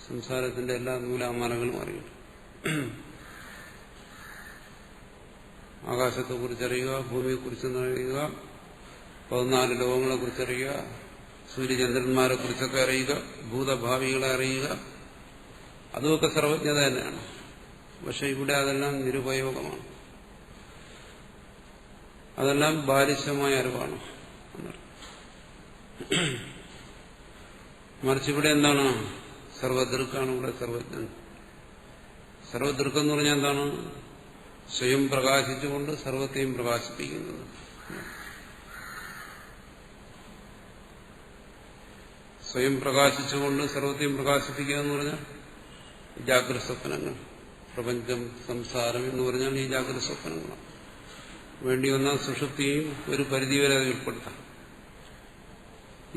സംസാരത്തിന്റെ എല്ലാ നൂലാമാലകളും അറിയും. ആകാശത്തെക്കുറിച്ചറിയുക, ഭൂമിയെക്കുറിച്ചറിയുക, 14 ലോകങ്ങളെക്കുറിച്ചറിയുക, സൂര്യചന്ദ്രന്മാരെ കുറിച്ചൊക്കെ അറിയുക, ഭൂതഭാവികളെ അറിയുക, അതുമൊക്കെ സർവജ്ഞത തന്നെയാണ്. പക്ഷെ ഇവിടെ അതെല്ലാം നിരുപയോഗമാണ്. അതെല്ലാം ബാലിശമായ അറിവാണ്. മറിച്ച് ഇവിടെ എന്താണ്? സർവദൃക്കാണ് ഇവിടെ സർവജ്ഞൻ. സർവദൃക്കെന്ന് പറഞ്ഞാൽ എന്താണ്? സ്വയം പ്രകാശിച്ചുകൊണ്ട് സർവത്തെയും പ്രകാശിപ്പിക്കുന്നത്. സ്വയം പ്രകാശിച്ചുകൊണ്ട് സർവത്തെയും പ്രകാശിപ്പിക്കുക എന്ന് പറഞ്ഞാൽ ജാഗ്രത സ്വപ്നങ്ങൾ, പ്രപഞ്ചം, സംസാരം എന്ന് പറഞ്ഞാൽ ഈ ജാഗ്രത സ്വപ്നങ്ങളാണ്. വേണ്ടി വന്ന സുഷുപ്തിയും ഒരു പരിധിവരെ അത് ഉൾപ്പെടുത്താം.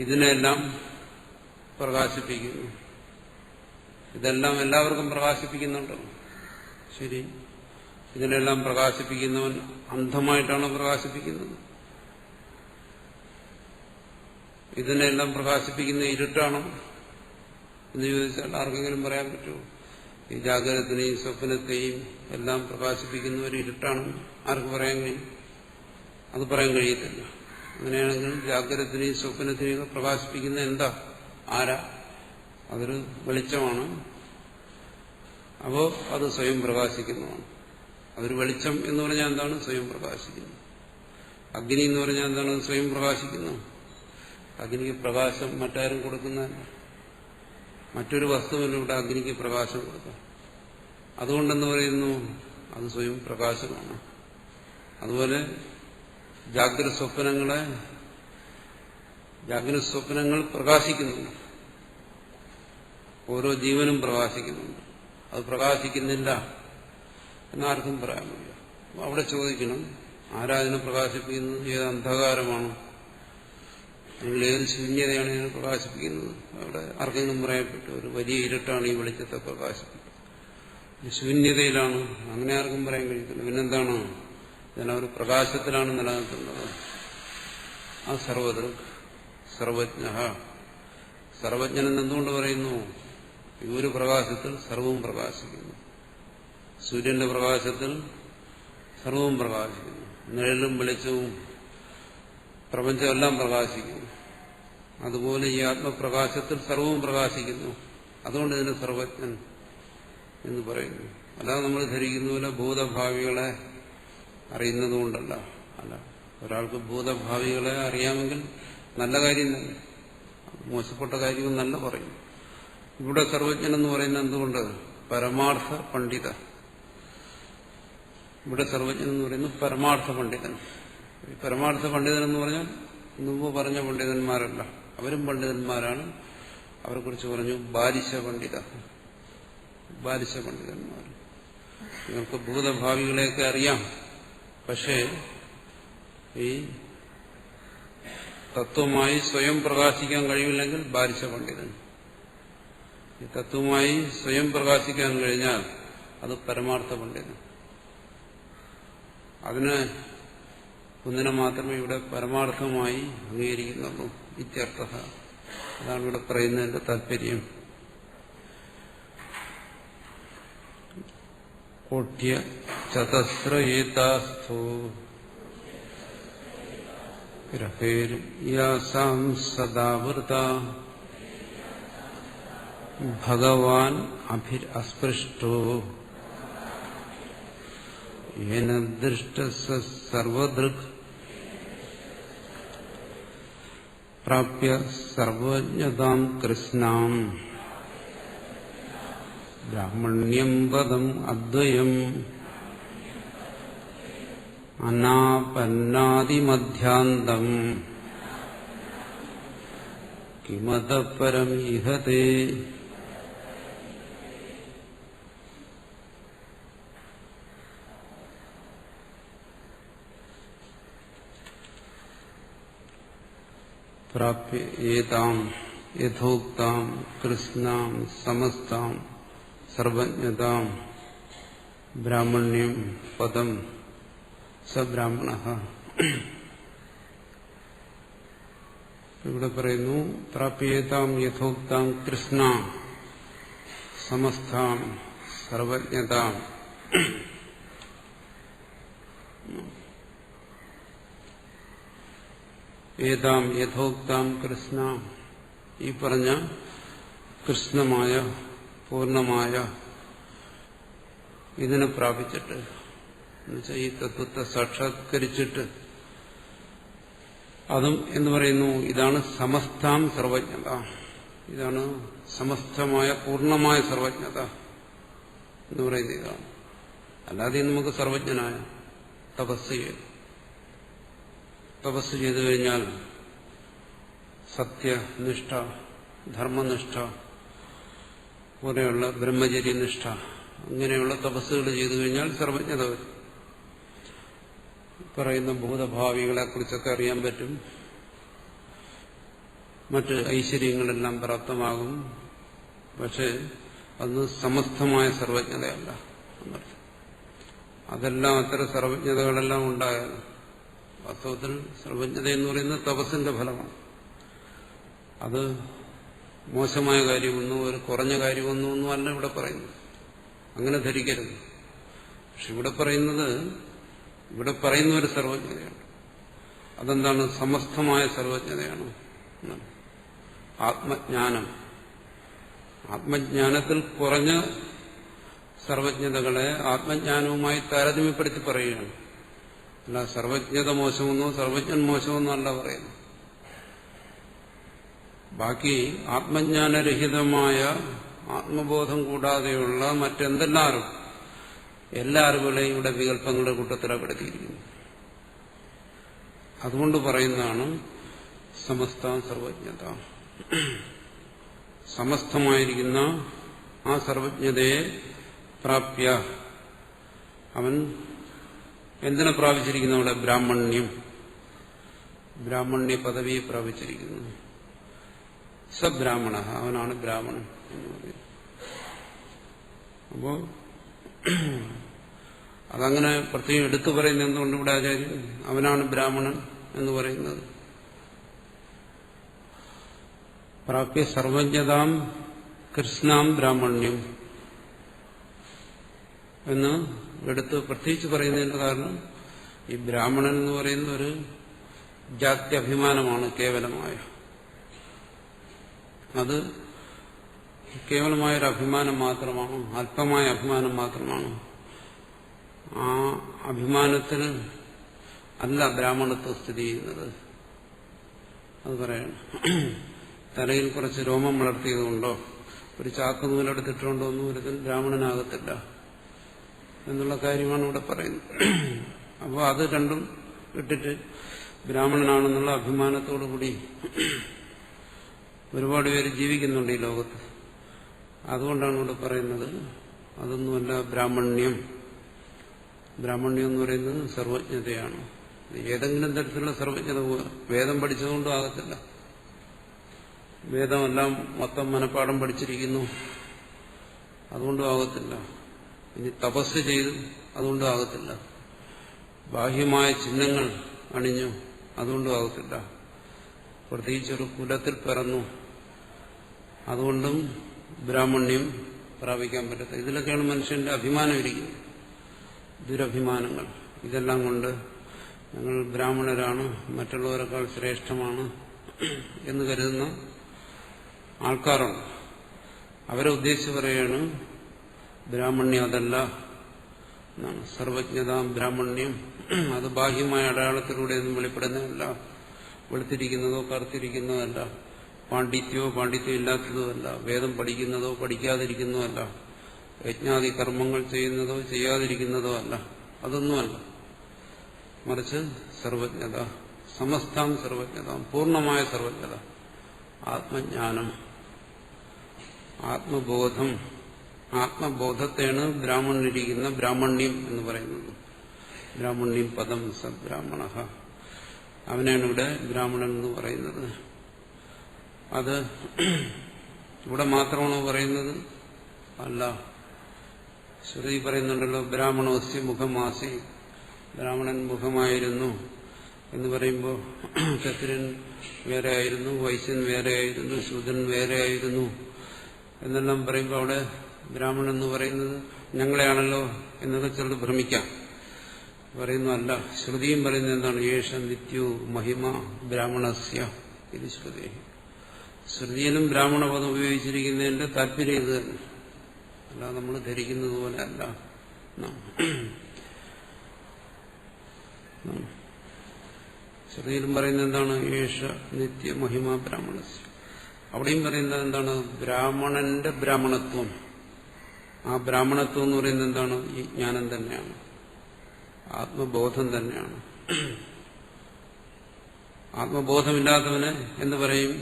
ഇതിനെല്ലാം പ്രകാശിപ്പിക്കുന്നു. ഇതെല്ലാം എല്ലാവർക്കും പ്രകാശിപ്പിക്കുന്നുണ്ടോ? ശരി. ഇതിനെല്ലാം പ്രകാശിപ്പിക്കുന്നവൻ അന്ധമായിട്ടാണോ പ്രകാശിപ്പിക്കുന്നത്? ഇതിനെല്ലാം പ്രകാശിപ്പിക്കുന്ന ഇരുട്ടാണോ എന്ന് ചോദിച്ചാൽ ആർക്കെങ്കിലും പറയാൻ പറ്റുമോ? ഈ ജാഗ്രതത്തിനെയും സ്വപ്നത്തെയും എല്ലാം പ്രകാശിപ്പിക്കുന്ന ഒരു ഇരുട്ടാണ് ആർക്ക് പറയാൻ കഴിയും? അത് പറയാൻ കഴിയത്തില്ല. അങ്ങനെയാണെങ്കിൽ ജാഗ്രതത്തിനെയും സ്വപ്നത്തിനെയും പ്രകാശിപ്പിക്കുന്ന എന്താ? ആരാ? അതൊരു വെളിച്ചമാണ്. അപ്പോ അത് സ്വയം പ്രകാശിക്കുന്നതാണ്. അതൊരു വെളിച്ചം എന്ന് പറഞ്ഞാൽ എന്താണ്? സ്വയം പ്രകാശിക്കുന്നു. അഗ്നി എന്ന് പറഞ്ഞാൽ എന്താണ്? സ്വയം പ്രകാശിക്കുന്നു. അഗ്നിക്ക് പ്രകാശം മറ്റാരും കൊടുക്കുന്നതല്ല. മറ്റൊരു വസ്തുവിലൂടെ അഗ്നിക്ക് പ്രകാശം കൊടുക്കാം. അതുകൊണ്ടെന്ന് പറയുന്നു അത് സ്വയം പ്രകാശമാണ്. അതുപോലെ ജാഗ്രത സ്വപ്നങ്ങൾ പ്രകാശിക്കുന്നുണ്ട്. ഓരോ ജീവനും പ്രകാശിക്കുന്നുണ്ട്. അത് പ്രകാശിക്കുന്നില്ല എന്നാർക്കും പറയാൻ കഴിയില്ല. അവിടെ ചോദിക്കണം, ആരാതിനെ പ്രകാശിപ്പിക്കുന്നത്? ഏത് അന്ധകാരമാണ്, അല്ലെങ്കിൽ ഏത് ശൂന്യതയാണ് ഇതിനെ പ്രകാശിപ്പിക്കുന്നത്? അവിടെ ആർക്കെങ്കിലും പറയാൻ പറ്റും ഒരു വലിയ ഇരുട്ടാണ് ഈ വെളിച്ചത്തെ പ്രകാശിപ്പിക്കുന്നത്, ശൂന്യതയിലാണ്, അങ്ങനെ ആർക്കും പറയാൻ കഴിയത്തില്ല. പിന്നെന്താണ്? ഇതിനൊരു പ്രകാശത്തിലാണ് നിലനിൽക്കുന്നത്. ആ സർവദൃക് സർവജ്ഞ. സർവജ്ഞൻ എന്തുകൊണ്ട് പറയുന്നു? ഈ ഒരു പ്രകാശത്തിൽ സർവവും പ്രകാശിക്കുന്നു. സൂര്യന്റെ പ്രകാശത്തിൽ സർവവും പ്രകാശിക്കുന്നു. നിഴലും വെളിച്ചവും പ്രപഞ്ചമെല്ലാം പ്രകാശിക്കുന്നു. അതുപോലെ ഈ ആത്മപ്രകാശത്തിൽ സർവവും പ്രകാശിക്കുന്നു. അതുകൊണ്ട് ഇതിന് സർവജ്ഞൻ എന്ന് പറയുന്നു. അല്ലാതെ നമ്മൾ ധരിക്കുന്ന പോലെ ഭൂതഭാവികളെ അറിയുന്നതുകൊണ്ടല്ല. അല്ല, ഒരാൾക്ക് ഭൂതഭാവികളെ അറിയാമെങ്കിൽ നല്ല കാര്യം തന്നെ, മോശപ്പെട്ട കാര്യമെന്നല്ല പറയും. ഇവിടെ സർവജ്ഞൻ എന്ന് പറയുന്നത് എന്തുകൊണ്ട്? പരമാർത്ഥ പണ്ഡിത. ഇവിടെ സർവജ്ഞൻ എന്ന് പറയുന്നത് പരമാർത്ഥ പണ്ഡിതൻ. ഈ പരമാർത്ഥ പണ്ഡിതൻ എന്ന് പറഞ്ഞാൽ മുമ്പ് പറഞ്ഞ പണ്ഡിതന്മാരല്ല, അവരും പണ്ഡിതന്മാരാണ്. അവരെക്കുറിച്ച് പറഞ്ഞു ബാലിശ പണ്ഡിത. ബാലിശ പണ്ഡിതന്മാർ. നിങ്ങൾക്ക് ഭൂതഭാവികളെയൊക്കെ അറിയാം, പക്ഷേ ഈ തത്വമായി സ്വയം പ്രകാശിക്കാൻ കഴിയില്ലെങ്കിൽ ബാലിശ പണ്ഡിതൻ. ഈ തത്വമായി സ്വയം പ്രകാശിക്കാൻ കഴിഞ്ഞാൽ അത് പരമാർത്ഥ പണ്ഡിതൻ. അതിന് ഒന്നിനെ മാത്രമേ ഇവിടെ പരമാർത്ഥമായി അംഗീകരിക്കുന്നുള്ളൂ. ഇത്യർത്ഥ. അതാണ് ഇവിടെ പറയുന്നതിന്റെ താല്പര്യം. കോട്യ ചതസ്ര ഏതാസ്ഥോ ഗ്രഹേര്യാസാം സദാവൃത ഭഗവാൻ അസ്പൃഷ്ടോ യേന ദൃഷ്ടഃ സർവദൃക് പ്രാപ്യ സർവജ്ഞതാം കൃഷ്ണാം ബ്രാഹ്മണ്യം പദം അദ്വയം അനാപന്നാദിമധ്യാന്തം കിമതഃ പരം ഇഹതേ. പ്രാപ്യ ഏതാം യഥോക്താം കൃഷ്ണാം സമസ്താം സർവജ്ഞതാം ബ്രാഹ്മണ്യം പദം സ ബ്രാഹ്മണഃ. ഇവിടെ പറയുന്നു പ്രാപ്യേതാം യഥോക്താം കൃഷ്ണ സമസ്താം സർവജ്ഞതാം ഏതാം യഥോക്താം കൃഷ്ണ, ഈ പറഞ്ഞ കൃഷ്ണമായ പൂർണ്ണമായ ഇതിനെ പ്രാപിച്ചിട്ട്, എന്നുവെച്ചാൽ ഈ തത്വത്തെ സാക്ഷാത്കരിച്ചിട്ട്, അതും എന്ന് പറയുന്നു ഇതാണ് സമസ്താം സർവജ്ഞത, ഇതാണ് സമസ്തമായ പൂർണ്ണമായ സർവജ്ഞത എന്ന് പറയുന്നത് ഇതാണ്. അല്ലാതെ നമുക്ക് സർവജ്ഞനായ തപസ് ചെയ്തു കഴിഞ്ഞാൽ സത്യനിഷ്ഠ, ധർമ്മനിഷ്ഠ പോലെയുള്ള ബ്രഹ്മചര്യനിഷ്ഠ അങ്ങനെയുള്ള തപസ്സുകൾ ചെയ്തു കഴിഞ്ഞാൽ സർവജ്ഞത വരും. പറയുന്ന ഭൂതഭാവികളെ കുറിച്ചൊക്കെ അറിയാൻ പറ്റും, മറ്റ് ഐശ്വര്യങ്ങളെല്ലാം പ്രാപ്തമാകും. പക്ഷെ അന്ന് സമസ്തമായ സർവജ്ഞതയല്ല എന്നർത്ഥം. അതെല്ലാം അത്തരം സർവജ്ഞതകളെല്ലാം ഉണ്ടായാൽ വാസ്തവത്തിൽ സർവജ്ഞത എന്ന് പറയുന്നത് തപസ്സിന്റെ ഫലമാണ്. അത് മോശമായ കാര്യമൊന്നും ഒരു കുറഞ്ഞ കാര്യമൊന്നും അല്ല ഇവിടെ പറയുന്നത്. അങ്ങനെ ധരിക്കരുത്. പക്ഷെ ഇവിടെ പറയുന്ന ഒരു സർവജ്ഞതയാണ്. അതെന്താണ്? സമസ്തമായ സർവജ്ഞതയാണ്. ആത്മജ്ഞാനത്തിൽ കുറഞ്ഞ സർവജ്ഞതകളെ ആത്മജ്ഞാനവുമായി താരതമ്യപ്പെടുത്തി പറയുകയാണ്. അല്ല സർവജ്ഞത മോശമെന്നോ സർവജ്ഞൻ മോശമെന്നോ അല്ല പറയുന്നു. ബാക്കി ആത്മജ്ഞാനരഹിതമായ ആത്മബോധം കൂടാതെയുള്ള മറ്റെന്തെല്ലാവരും എല്ലാ അറിവുകളെയും ഇവിടെ വികല്പങ്ങളുടെ കൂട്ടത്തിലപ്പെടുത്തിയിരിക്കുന്നു. അതുകൊണ്ട് പറയുന്നതാണ് സമസ്ത സർവജ്ഞത. സമസ്തമായിരിക്കുന്ന ആ സർവജ്ഞതയെ പ്രാപ്യ അവൻ എന്തിനെ പ്രാപിച്ചിരിക്കുന്നു? അവിടെ ബ്രാഹ്മണ്യ പദവിയെ പ്രാപിച്ചിരിക്കുന്നു. സബ്രാഹ്മണ, അവനാണ് ബ്രാഹ്മണൻ എന്ന് പറയുന്നത്. അപ്പോ അതങ്ങനെ പ്രത്യേകം എടുത്തു പറയുന്നത് എന്തുകൊണ്ട് ഇവിടെ ആചാര്യൻ അവനാണ് ബ്രാഹ്മണൻ എന്ന് പറയുന്നത്? പ്രാപ്യ സർവജ്ഞതാം കൃഷ്ണാം ബ്രാഹ്മണ്യം എന്ന് എടുത്ത് പ്രത്യേകിച്ച് പറയുന്നതിന്റെ കാരണം ഈ ബ്രാഹ്മണൻ എന്ന് പറയുന്ന ഒരു ജാത്യഭിമാനമാണ് കേവലമായ. അത് കേവലമായൊരു അഭിമാനം മാത്രമാണ്, അല്പമായ അഭിമാനം മാത്രമാണ്. ആ അഭിമാനത്തിന് അല്ല ബ്രാഹ്മണത്വം സ്ഥിതി ചെയ്യുന്നത്. അത് പറയണം. തലയിൽ കുറച്ച് രോമം വളർത്തിയതുകൊണ്ടോ ഒരു ചാക്ക് നൂലെടുത്തിട്ടുണ്ടോ ഒന്നും ഒരുത്തൻ ബ്രാഹ്മണനാകത്തില്ല എന്നുള്ള കാര്യമാണ് ഇവിടെ പറയുന്നത്. അപ്പോൾ അത് രണ്ടും ഇട്ടിട്ട് ബ്രാഹ്മണനാണെന്നുള്ള അഭിമാനത്തോടുകൂടി ഒരുപാട് പേര് ജീവിക്കുന്നുണ്ട് ഈ ലോകത്ത്. അതുകൊണ്ടാണ് ഇവിടെ പറയുന്നത് അതൊന്നുമല്ല ബ്രാഹ്മണ്യം. ബ്രാഹ്മണ്യം എന്ന് പറയുന്നത് സർവജ്ഞതയാണ്. ഏതെങ്കിലും തരത്തിലുള്ള സർവജ്ഞത വേദം പഠിച്ചതുകൊണ്ടും ആകത്തില്ല. വേദമെല്ലാം മൊത്തം മനഃപ്പാഠം പഠിച്ചിരിക്കുന്നു അതുകൊണ്ടും ആകത്തില്ല. ഇനി തപസ് ചെയ്തു അതുകൊണ്ടും ആകത്തില്ല. ബാഹ്യമായ ചിഹ്നങ്ങൾ അണിഞ്ഞു അതുകൊണ്ടും ആകത്തില്ല. പ്രത്യേകിച്ചൊരു കുലത്തിൽ പിറന്നു അതുകൊണ്ടും ബ്രാഹ്മണ്യം പ്രാപിക്കാൻ പറ്റത്തില്ല. ഇതിലൊക്കെയാണ് മനുഷ്യന്റെ അഭിമാനം ഇരിക്കുന്നത്, ദുരഭിമാനങ്ങൾ. ഇതെല്ലാം കൊണ്ട് ഞങ്ങൾ ബ്രാഹ്മണരാണ്, മറ്റുള്ളവരെക്കാൾ ശ്രേഷ്ഠമാണ് എന്ന് കരുതുന്ന ആൾക്കാരുണ്ട്. അവരെ ഉദ്ദേശിച്ച് പറയുകയാണ് ബ്രാഹ്മണ്യം അതല്ല എന്നാണ്. സർവജ്ഞത ബ്രാഹ്മണ്യം അത് ബാഹ്യമായ അടയാളത്തിലൂടെയൊന്നും വെളിപ്പെടുന്നതല്ല, വെളുത്തിരിക്കുന്നതോ കറുത്തിരിക്കുന്നതല്ല, പാണ്ഡിത്യം ഇല്ലാത്തതുമല്ല, വേദം പഠിക്കുന്നതോ പഠിക്കാതിരിക്കുന്നതോ അല്ല, യജ്ഞാദി കർമ്മങ്ങൾ ചെയ്യുന്നതോ ചെയ്യാതിരിക്കുന്നതോ അല്ല, അതൊന്നുമല്ല. മറിച്ച് സർവജ്ഞത, സമസ്താം സർവജ്ഞത, പൂർണ്ണമായ സർവജ്ഞത, ആത്മജ്ഞാനം, ആത്മബോധം. ആത്മബോധത്തെയാണ് ബ്രാഹ്മണനിരിക്കുന്ന ബ്രാഹ്മണ്യം എന്ന് പറയുന്നത്. ബ്രാഹ്മണ്യം പദം സബ്രാഹ്മണ, അവനാണ് ഇവിടെ ബ്രാഹ്മണൻ എന്ന് പറയുന്നത്. അത് ഇവിടെ മാത്രമാണോ പറയുന്നത്? അല്ല. ശ്രുതി പറയുന്നുണ്ടല്ലോ ബ്രാഹ്മണോസ്യ മുഖമാസി, ബ്രാഹ്മണൻ മുഖമായിരുന്നു എന്ന് പറയുമ്പോൾ ക്ഷത്രിയൻ വേറെ ആയിരുന്നു, വൈശ്യൻ വേറെ ആയിരുന്നു, ശൂദ്രൻ വേറെ ആയിരുന്നു എന്നെല്ലാം പറയുമ്പോൾ അവിടെ ബ്രാഹ്മണൻ എന്ന് പറയുന്നത് ഞങ്ങളെയാണല്ലോ എന്നൊക്കെ ചിലത് ഭ്രമിക്കാം. പറയുന്നതല്ല. ശ്രുതിയും പറയുന്നത് എന്താണ്? യേശ നിത്യോ മഹിമ ബ്രാഹ്മണസ്യ ഇത് ശ്രുതി. ശ്രുതിയിലും ബ്രാഹ്മണ പദം ഉപയോഗിച്ചിരിക്കുന്നതിന്റെ താല്പര്യം ഇത് തന്നെ. അല്ല നമ്മൾ ധരിക്കുന്നത് പോലെ അല്ല. ശ്രുതിയിലും പറയുന്നത് എന്താണ്? യേശ നിത്യ മഹിമ ബ്രാഹ്മണസ്യ. അവിടെയും പറയുന്നത് എന്താണ്? ബ്രാഹ്മണന്റെ ബ്രാഹ്മണത്വം. ആ ബ്രാഹ്മണത്വം എന്ന് പറയുന്നത് എന്താണ്? ഈ ജ്ഞാനം തന്നെയാണ്, ആത്മബോധം തന്നെയാണ്. ആത്മബോധമില്ലാത്തവന് എന്ന് പറയും?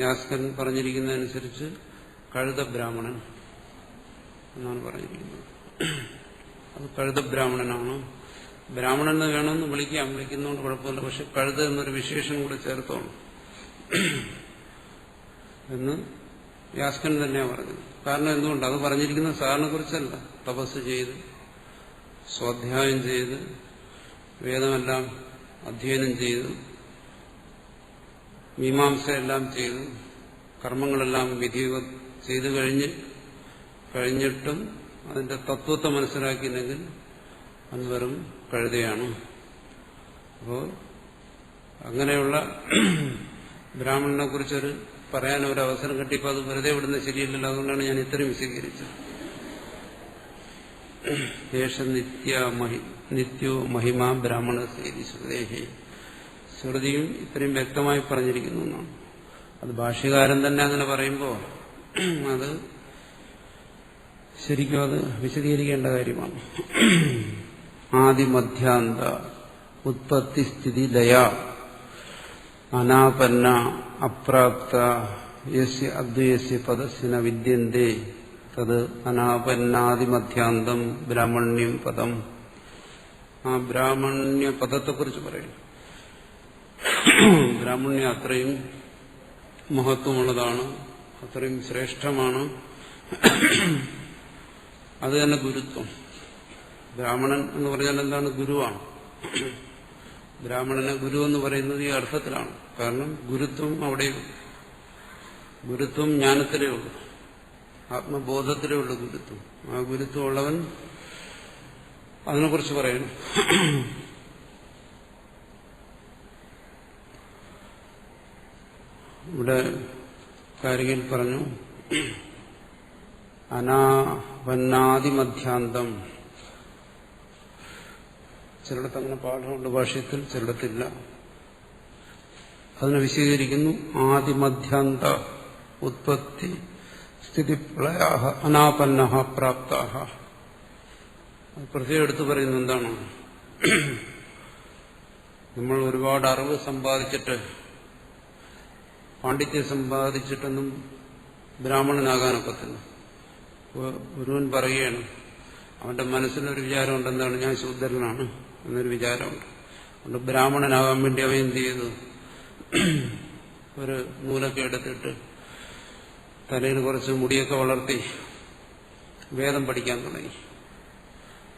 യാസ്കൻ പറഞ്ഞിരിക്കുന്നതനുസരിച്ച് കഴുത ബ്രാഹ്മണൻ എന്നാണ് പറഞ്ഞിരിക്കുന്നത്. അത് കഴുത ബ്രാഹ്മണനാണ്. ബ്രാഹ്മണൻ എന്ന് വേണമെന്ന് വിളിക്കുന്നതുകൊണ്ട് കുഴപ്പമില്ല. പക്ഷെ കഴുത എന്നൊരു വിശേഷം കൂടെ ചേർത്തോണം എന്ന് യാസ്കൻ തന്നെയാണ് പറഞ്ഞത്. കാരണം എന്തുകൊണ്ട്? അത് പറഞ്ഞിരിക്കുന്നത് സാറിനെ കുറിച്ചല്ല. തപസ് ചെയ്ത് സ്വാധ്യായം ചെയ്ത് വേദമെല്ലാം അധ്യയനം ചെയ്ത് മീമാംസയെല്ലാം ചെയ്ത് കർമ്മങ്ങളെല്ലാം വിധിവത് ചെയ്തു കഴിഞ്ഞിട്ടും അതിന്റെ തത്വത്തെ മനസ്സിലാക്കിയില്ലെങ്കിൽ അത് വെറും കഴുതയാണ്. അപ്പോൾ അങ്ങനെയുള്ള ബ്രാഹ്മണനെ കുറിച്ചൊരു പറയാൻ ഒരു അവസരം കിട്ടിയപ്പോൾ അത് വെറുതെ വിടുന്നത് ശരിയല്ലല്ലോ. അതുകൊണ്ടാണ് ഞാൻ ഇത്രയും വിശദീകരിച്ചത്. യേശ നിത്യോ മഹിമ ബ്രാഹ്മണ ശ്രുതേഹി. ശ്രുതിയും ഇത്രയും വ്യക്തമായി പറഞ്ഞിരിക്കുന്നു എന്നാണ്. അത് ഭാഷ്യകാരൻ തന്നെ അങ്ങനെ പറയുമ്പോൾ അത് ശരിക്കും അത് വിശദീകരിക്കേണ്ട കാര്യമാണ്. ആദിമധ്യാന്ത ഉത്പത്തി സ്ഥിതി ലയ അനാപന്ന അപ്രാപ്ത യസ്യ അദ്വയസ്യ പദസ്യ വിദ്യന്തേ തത് അനാപന്നാദിമധ്യാന്തം ബ്രാഹ്മണ്യം പദം. ആ ബ്രാഹ്മണ്യ പദത്തെക്കുറിച്ച് പറയുന്നു. ബ്രാഹ്മണ്യം അത്രയും മഹത്വമുള്ളതാണ്, അത്രയും ശ്രേഷ്ഠമാണ്. അത് തന്നെ ഗുരുത്വം. ബ്രാഹ്മണൻ എന്ന് പറഞ്ഞാൽ എന്താണ്? ഗുരുവാണ്. ബ്രാഹ്മണനെ ഗുരു എന്ന് പറയുന്നത് ഈ അർത്ഥത്തിലാണ്. കാരണം ഗുരുത്വം അവിടെയും, ഗുരുത്വം ജ്ഞാനത്തിലേ ഉള്ളൂ, ആത്മബോധത്തിലേ ഉള്ളൂ ഗുരുത്വം. ആ ഗുരുത്വം ഉള്ളവൻ അതിനെക്കുറിച്ച് പറയുന്നു. ഇവിടെ കാരികയിൽ പറഞ്ഞു അനാപന്നാദിമധ്യാന്തം. ചിലയിടത്ത് അങ്ങനെ പാഠമുണ്ട് ഭാഷ്യത്തിൽ, ചിലയിടത്തില്ല. അതിനെ വിശദീകരിക്കുന്നു. ആദിമധ്യാന്ത ഉത്പത്തി സ്ഥിതി പ്രളയാഹ അനാപന്നഃ പ്രാപ്താഹ. പ്രത്യേകം എടുത്തു പറയുന്നത് എന്താണ്? നമ്മൾ ഒരുപാട് അറിവ് സമ്പാദിച്ചിട്ട്, പാണ്ഡിത്യം സമ്പാദിച്ചിട്ടൊന്നും ബ്രാഹ്മണനാകാനൊക്കത്തില്ല. ഗുരുവൻ പറയുകയാണ്, അവന്റെ മനസ്സിലൊരു വിചാരമുണ്ട്, എന്താണ്? ഞാൻ ശൂദ്രനാണ് എന്നൊരു വിചാരമുണ്ട്. അതുകൊണ്ട് ബ്രാഹ്മണനാകാൻ വേണ്ടി അവൻ എന്ത് ചെയ്തു? ഒരു നൂലൊക്കെ എടുത്തിട്ട് തലയിൽ കുറച്ച് മുടിയൊക്കെ വളർത്തി വേദം പഠിക്കാൻ തുടങ്ങി.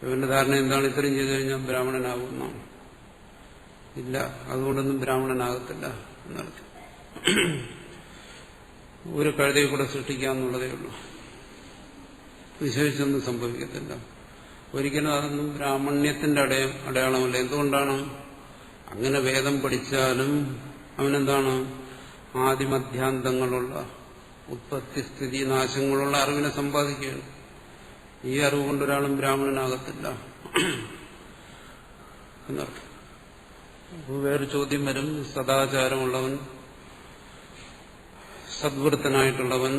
ഇവന്റെ ധാരണ എന്താണ്? ഇത്രയും ചെയ്തു കഴിഞ്ഞാൽ ബ്രാഹ്മണനാകുമെന്നാണ്. ഇല്ല, അതുകൊണ്ടൊന്നും ബ്രാഹ്മണനാകത്തില്ല എന്നർത്ഥം. ഒരു കഴുതയെ കൂടെ സൃഷ്ടിക്കാമെന്നുള്ളതേ ഉള്ളൂ, വിശേഷിച്ചൊന്നും സംഭവിക്കത്തില്ല. ഒരിക്കലും അതൊന്നും ബ്രാഹ്മണ്യത്തിന്റെ അടയാളമല്ല. എന്തുകൊണ്ടാണ്? അങ്ങനെ വേദം പഠിച്ചാലും അവനെന്താണ്? ആദിമധ്യാന്തങ്ങളുള്ള, ഉത്പത്തി സ്ഥിതി നാശങ്ങളുള്ള അറിവിനെ സമ്പാദിക്കുകയാണ്. ഈ അറിവ് കൊണ്ടൊരാളും ബ്രാഹ്മണനാകത്തില്ല എന്നർത്ഥം. വേറൊരു ചോദ്യം വരും. സദാചാരമുള്ളവൻ, സദ്വൃത്തനായിട്ടുള്ളവൻ,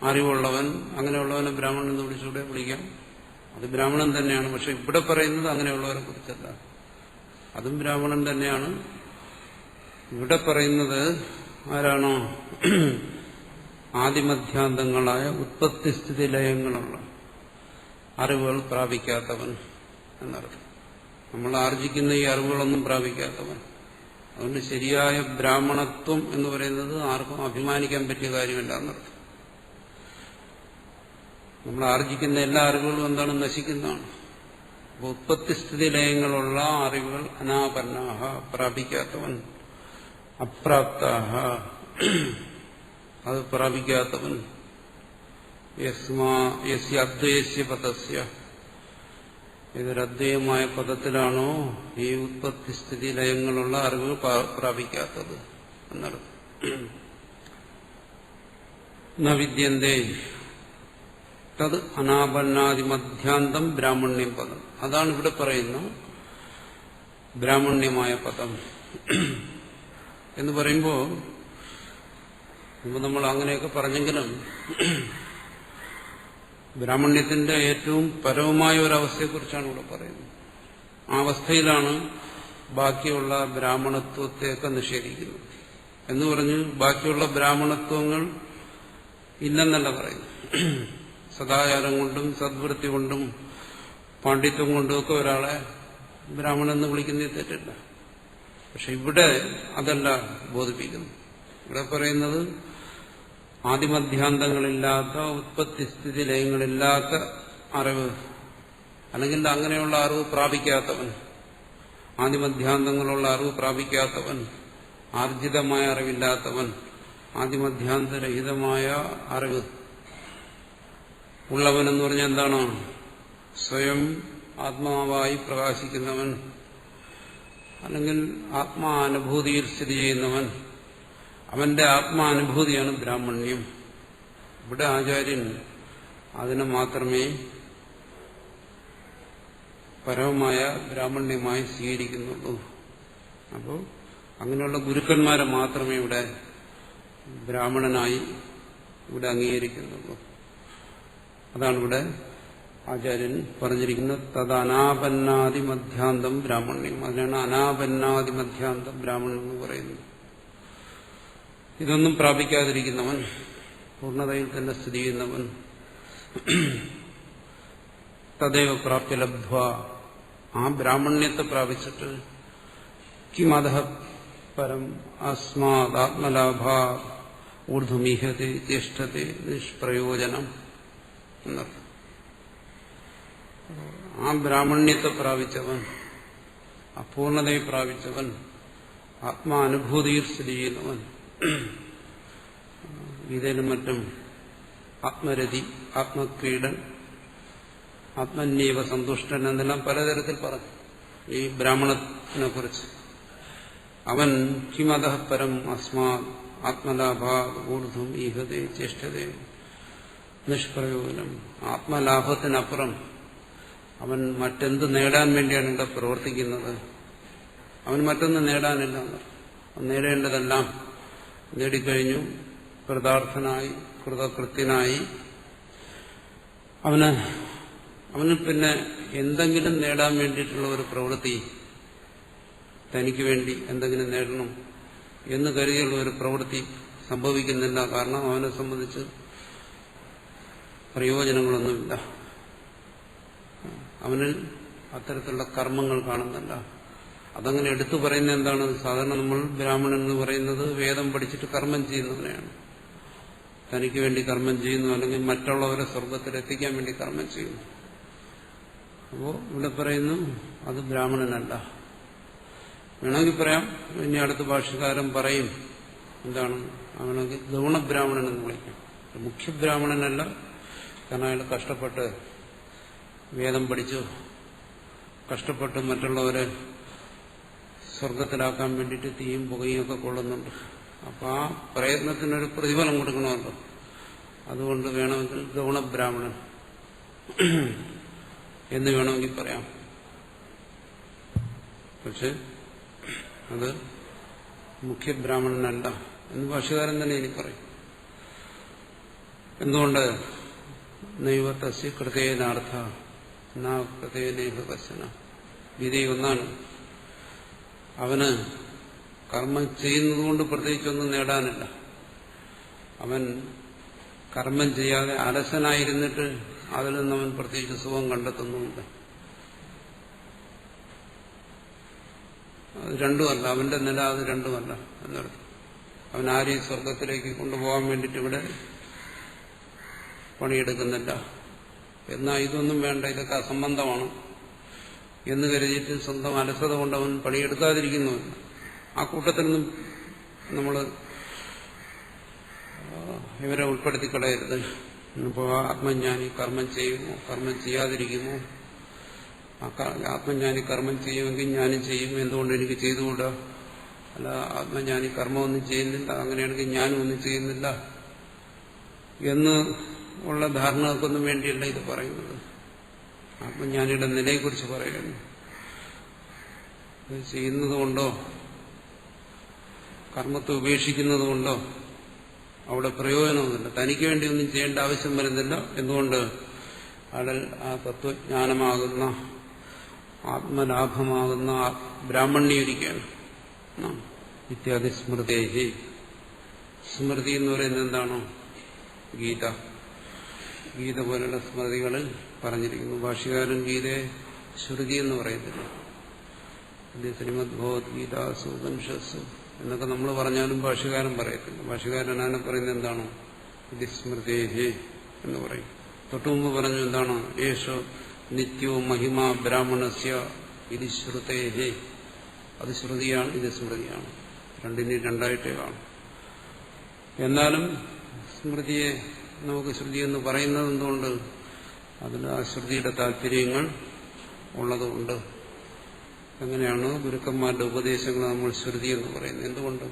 അറിവുള്ളവൻ, അങ്ങനെയുള്ളവനെ ബ്രാഹ്മണൻ എന്ന് വിളിച്ചുകൂടെ? വിളിക്കാം. അത് ബ്രാഹ്മണൻ തന്നെയാണ്. പക്ഷെ ഇവിടെ പറയുന്നത് അങ്ങനെയുള്ളവരെ കുറിച്ചല്ല. അതും ബ്രാഹ്മണൻ തന്നെയാണ്. ഇവിടെ പറയുന്നത് ആരാണോ? ആദിമധ്യാന്തങ്ങളായ ഉത്പത്തിസ്ഥിതി ലയങ്ങളുള്ള അറിവുകൾ പ്രാപിക്കാത്തവൻ എന്നർത്ഥം. നമ്മൾ ആർജിക്കുന്ന ഈ അറിവുകളൊന്നും പ്രാപിക്കാത്തവൻ. അതുകൊണ്ട് ശരിയായ ബ്രാഹ്മണത്വം എന്ന് പറയുന്നത് ആർക്കും അഭിമാനിക്കാൻ പറ്റിയ കാര്യമല്ല എന്നർത്ഥം. നമ്മൾ ആർജിക്കുന്ന എല്ലാ അറിവുകളും എന്താണ്? നശിക്കുന്നതാണ്. അപ്പോൾ ഉത്പത്തിസ്ഥിതി ലയങ്ങളുള്ള അറിവുകൾ അനാപന്നാഹ പ്രാപിക്കാത്തവൻ അപ്രാപ്ത അത് പ്രാപിക്കാത്തവൻ യസ്യ പദസ്യ ഏതൊരദ്വയമായ പദത്തിലാണോ ഈ ഉത്പത്തി സ്ഥിതി ലയങ്ങളുള്ള അറിവ് പ്രാപിക്കാത്തത് എന്നർത്ഥം. ന വിദ്യന്തേ തത് അനാപന്നാദി മധ്യാന്തം ബ്രാഹ്മണ്യം പദം. അതാണ് ഇവിടെ പറയുന്ന ബ്രാഹ്മണ്യമായ പദം എന്ന് പറയുമ്പോൾ നമ്മൾ അങ്ങനെയൊക്കെ പറഞ്ഞെങ്കിലും ബ്രാഹ്മണ്യത്തിന്റെ ഏറ്റവും പരമമായ ഒരവസ്ഥയെക്കുറിച്ചാണ് ഇവിടെ പറയുന്നത്. ആ അവസ്ഥയിലാണ് ബാക്കിയുള്ള ബ്രാഹ്മണത്വത്തെയൊക്കെ നിഷേധിക്കുന്നത്. എന്ന് പറഞ്ഞ് ബാക്കിയുള്ള ബ്രാഹ്മണത്വങ്ങൾ ഇല്ലെന്നല്ല പറയുന്നു. സദാചാരം കൊണ്ടും സദ്വൃത്തി കൊണ്ടും പാണ്ഡിത്യം കൊണ്ടുമൊക്കെ ഒരാളെ ബ്രാഹ്മണൻ എന്ന് വിളിക്കുന്നതിൽ തെറ്റില്ല. പക്ഷെ ഇവിടെ അതല്ല ബോധിപ്പിക്കുന്നു. ഇവിടെ പറയുന്നത് ആദിമധ്യാന്തങ്ങളില്ലാത്ത ഉത്പത്തിസ്ഥിതി ലയങ്ങളില്ലാത്ത അറിവ്, അല്ലെങ്കിൽ അങ്ങനെയുള്ള അറിവ് പ്രാപിക്കാത്തവൻ, ആദിമധ്യാന്തങ്ങളുള്ള അറിവ് പ്രാപിക്കാത്തവൻ, ആർജിതമായ അറിവില്ലാത്തവൻ, ആദിമധ്യാന്തരഹിതമായ അറിവ് ഉള്ളവനെന്ന് പറഞ്ഞാൽ എന്താണ്? സ്വയം ആത്മാവായി പ്രകാശിക്കുന്നവൻ, അല്ലെങ്കിൽ ആത്മാനുഭൂതിയിൽ സ്ഥിതി ചെയ്യുന്നവൻ, അവന്റെ ആത്മാനുഭൂതിയാണ് ബ്രാഹ്മണ്യം. ഇവിടെ ആചാര്യൻ അതിനെ മാത്രമേ പരമമായ ബ്രാഹ്മണ്യമായി സ്വീകരിക്കുന്നുള്ളൂ. അപ്പോൾ അങ്ങനെയുള്ള ഗുരുക്കന്മാരെ മാത്രമേ ഇവിടെ ബ്രാഹ്മണനായി ഇവിടെ അംഗീകരിക്കുന്നുള്ളൂ. അതാണ് ഇവിടെ ആചാര്യൻ പറഞ്ഞിരിക്കുന്നത്. തത് അനാപന്നാദി മധ്യാന്തം ബ്രാഹ്മണ്യം. അതിനാണ് അനാപന്നാദി മധ്യാന്തം ബ്രാഹ്മണ്യം എന്ന് പറയുന്നത്. ഇതൊന്നും പ്രാപിക്കാതിരിക്കുന്നവൻ, പൂർണ്ണതയിൽ തന്നെ സ്ഥിതി ചെയ്യുന്നവൻ, തദൈവ പ്രാപ്യ ലബ്ധ്വ, ആ ബ്രാഹ്മണ്യത്തെ പ്രാപിച്ചിട്ട് കിമതഃ പരം അസ്മാദാത്മലാഭ ഊർധ്വമീഹത്തെ ചേഷ്ടത്തെ നിഷ്പ്രയോജനം എന്നർത്ഥം. ആ ബ്രാഹ്മണ്യത്തെ പ്രാപിച്ചവൻ, അപൂർണതയെ പ്രാപിച്ചവൻ, ആത്മാനുഭൂതിയിൽ സ്ഥിതി ചെയ്യുന്നവൻ, ഗീതയിലും മറ്റും ആത്മരതി, ആത്മക്രീഡൻ, ആത്മന്യവ സന്തുഷ്ടൻ എന്നെല്ലാം പലതരത്തിൽ പറഞ്ഞു ഈ ബ്രാഹ്മണത്തിനെ കുറിച്ച്. അവൻ കിമതഃ പരം അസ്മാ ആത്മലാഭ ഊർധ്വം ഈഹതേ ചേഷ്ടതേ നിഷ്പ്രയോജനം. ആത്മലാഭത്തിനപ്പുറം അവൻ മറ്റെന്ത് നേടാൻ വേണ്ടിയാണ് ഇവിടെ പ്രവർത്തിക്കുന്നത്? അവന് മറ്റൊന്നും നേടാനില്ല. നേടേണ്ടതെല്ലാം നേടിക്കഴിഞ്ഞു, കൃതാർത്ഥനായി, കൃതകൃത്യനായി. അവന് പിന്നെ എന്തെങ്കിലും നേടാൻ വേണ്ടിയിട്ടുള്ള ഒരു പ്രവൃത്തി, തനിക്ക് വേണ്ടി എന്തെങ്കിലും നേടണം എന്ന് കരുതിയുള്ള ഒരു പ്രവൃത്തി സംഭവിക്കുന്നില്ല. കാരണം അവനെ സംബന്ധിച്ച് പ്രയോജനങ്ങളൊന്നുമില്ല. അവന് അത്തരത്തിലുള്ള കർമ്മങ്ങൾ കാണുന്നില്ല. അതങ്ങനെ എടുത്തു പറയുന്നത് എന്താണ്? സാധാരണ നമ്മൾ ബ്രാഹ്മണൻ എന്ന് പറയുന്നത് വേദം പഠിച്ചിട്ട് കർമ്മം ചെയ്യുന്നവനെയാണ്. തനിക്ക് വേണ്ടി കർമ്മം ചെയ്യുന്നു, അല്ലെങ്കിൽ മറ്റുള്ളവരെ സ്വർഗത്തിലെത്തിക്കാൻ വേണ്ടി കർമ്മം ചെയ്യുന്നു. അപ്പോൾ ഇവിടെ പറയുന്നു അത് ബ്രാഹ്മണനല്ല. വേണമെങ്കിൽ പറയാം, ഇനി അടുത്ത ഭാഷകാരൻ പറയും എന്താണ്, അവനെങ്കിൽ ഗൗണബ്രാഹ്മണൻ എന്ന് വിളിക്കാം. മുഖ്യബ്രാഹ്മണനല്ല. കാരണം അയാൾ കഷ്ടപ്പെട്ട് വേദം പഠിച്ചു, കഷ്ടപ്പെട്ട് മറ്റുള്ളവരെ സ്വർഗത്തിലാക്കാൻ വേണ്ടിയിട്ട് തീയും പുകയും ഒക്കെ കൊള്ളുന്നുണ്ട്. അപ്പൊ ആ പ്രയത്നത്തിനൊരു പ്രതിഫലം കൊടുക്കണമല്ലോ. അതുകൊണ്ട് വേണമെങ്കിൽ ഗൗണബ്രാഹ്മണൻ എന്ന് വേണമെങ്കിൽ പറയാം. പക്ഷെ അത് മുഖ്യബ്രാഹ്മണനല്ല എന്ന് ഭാഷകാരൻ തന്നെ ഇനി പറയും. എന്തുകൊണ്ട്? നൈവത്തസ്യ കൃതേനാർത്ഥ നാ കൃതേനേഹ കശന. ഗീത ഒന്നാണ്. അവന് കർമ്മം ചെയ്യുന്നതുകൊണ്ട് പ്രത്യേകിച്ചൊന്നും നേടാനില്ല. അവൻ കർമ്മം ചെയ്യാതെ അലസനായിരുന്നിട്ട് അതിൽ നിന്ന് അവൻ പ്രത്യേകിച്ച് സുഖം കണ്ടെത്തുന്നുമില്ല. അത് രണ്ടുമല്ല, അവന്റെ നില അത് രണ്ടുമല്ല എന്നർത്ഥം. അവൻ ആരെയും സ്വർഗത്തിലേക്ക് കൊണ്ടുപോകാൻ വേണ്ടിയിട്ട് ഇവിടെ പണിയെടുക്കുന്നില്ല. എന്നാൽ ഇതൊന്നും വേണ്ട, ഇതൊക്കെ അസംബന്ധമാണ് എന്ന് കരുതിയിട്ട് സ്വന്തം അലസത കൊണ്ട് അവൻ പണിയെടുക്കാതിരിക്കുന്നുമില്ല. ആ കൂട്ടത്തിൽ നിന്നും നമ്മൾ ഇവരെ ഉൾപ്പെടുത്തിക്കളയരുത്. ഇപ്പോൾ ആത്മജ്ഞാനി കർമ്മം ചെയ്യുമോ, കർമ്മം ചെയ്യാതിരിക്കുമോ? ആത്മജ്ഞാനി കർമ്മം ചെയ്യുമെങ്കിൽ ഞാനും ചെയ്യും, എന്തുകൊണ്ട് എനിക്ക് ചെയ്തുകൂടാ? അല്ല, ആത്മജ്ഞാനി കർമ്മമൊന്നും ചെയ്യുന്നില്ല, അങ്ങനെയാണെങ്കിൽ ഞാനും ഒന്നും ചെയ്യുന്നില്ല എന്ന് ഉള്ള ധാരണകൾക്കൊന്നും വേണ്ടിയല്ല ഇത് പറയുന്നത്. ആത്മജ്ഞാനിയുടെ നിലയെക്കുറിച്ച് പറയുന്നു. ഇത് ചെയ്യുന്നതുകൊണ്ടോ കർമ്മത്തെ ഉപേക്ഷിക്കുന്നതുകൊണ്ടോ അവിടെ പ്രയോജനമൊന്നുമില്ല. തനിക്ക് വേണ്ടി ഒന്നും ചെയ്യേണ്ട ആവശ്യം വരുന്നില്ല. എന്തുകൊണ്ട്? അയാൾ ആ തത്വജ്ഞാനമാകുന്ന ആത്മലാഭമാകുന്ന ബ്രാഹ്മണ്യൊരിക്കുകയാണ്. ഇത്യാദി സ്മൃതേഹി. സ്മൃതി എന്ന് പറയുന്നത് എന്താണോ? ഗീത. ഗീത പോലുള്ള സ്മൃതികളിൽ പറഞ്ഞിരിക്കുന്നു. ഭാഷ്യകാരൻ ഗീതയെ ശ്രുതി എന്ന് പറയത്തില്ല. ശ്രീമദ് ഭഗവത്ഗീത, ഉപനിഷത്സു എന്നൊക്കെ നമ്മൾ പറഞ്ഞാലും ഭാഷ്യകാരൻ പറയത്തില്ല. ഭാഷ്യകാരനാണ് പറയുന്നത് എന്താണോ? ഇത് സ്മൃതേഹി എന്ന് പറയും. തൊട്ടുമുമ്പ് പറഞ്ഞു എന്താണ്? യേശോ നിത്യോ മഹിമ ബ്രാഹ്മണസ്യ ഇത് ശ്രുതേഹി. അത് ശ്രുതിയാണ്, ഇത് സ്മൃതിയാണ്. രണ്ടിനെ രണ്ടായിട്ടേ കാണും. എന്നാലും സ്മൃതിയെ നമുക്ക് ശ്രുതി എന്ന് പറയുന്നത് എന്തുകൊണ്ട്? അതിൽ ആ ശ്രുതിയുടെ താല്പര്യങ്ങൾ ഉള്ളതുകൊണ്ട്. എങ്ങനെയാണ് ഗുരുക്കന്മാരുടെ ഉപദേശങ്ങൾ നമ്മൾ ശ്രുതി എന്ന് പറയുന്നത്? എന്തുകൊണ്ട്?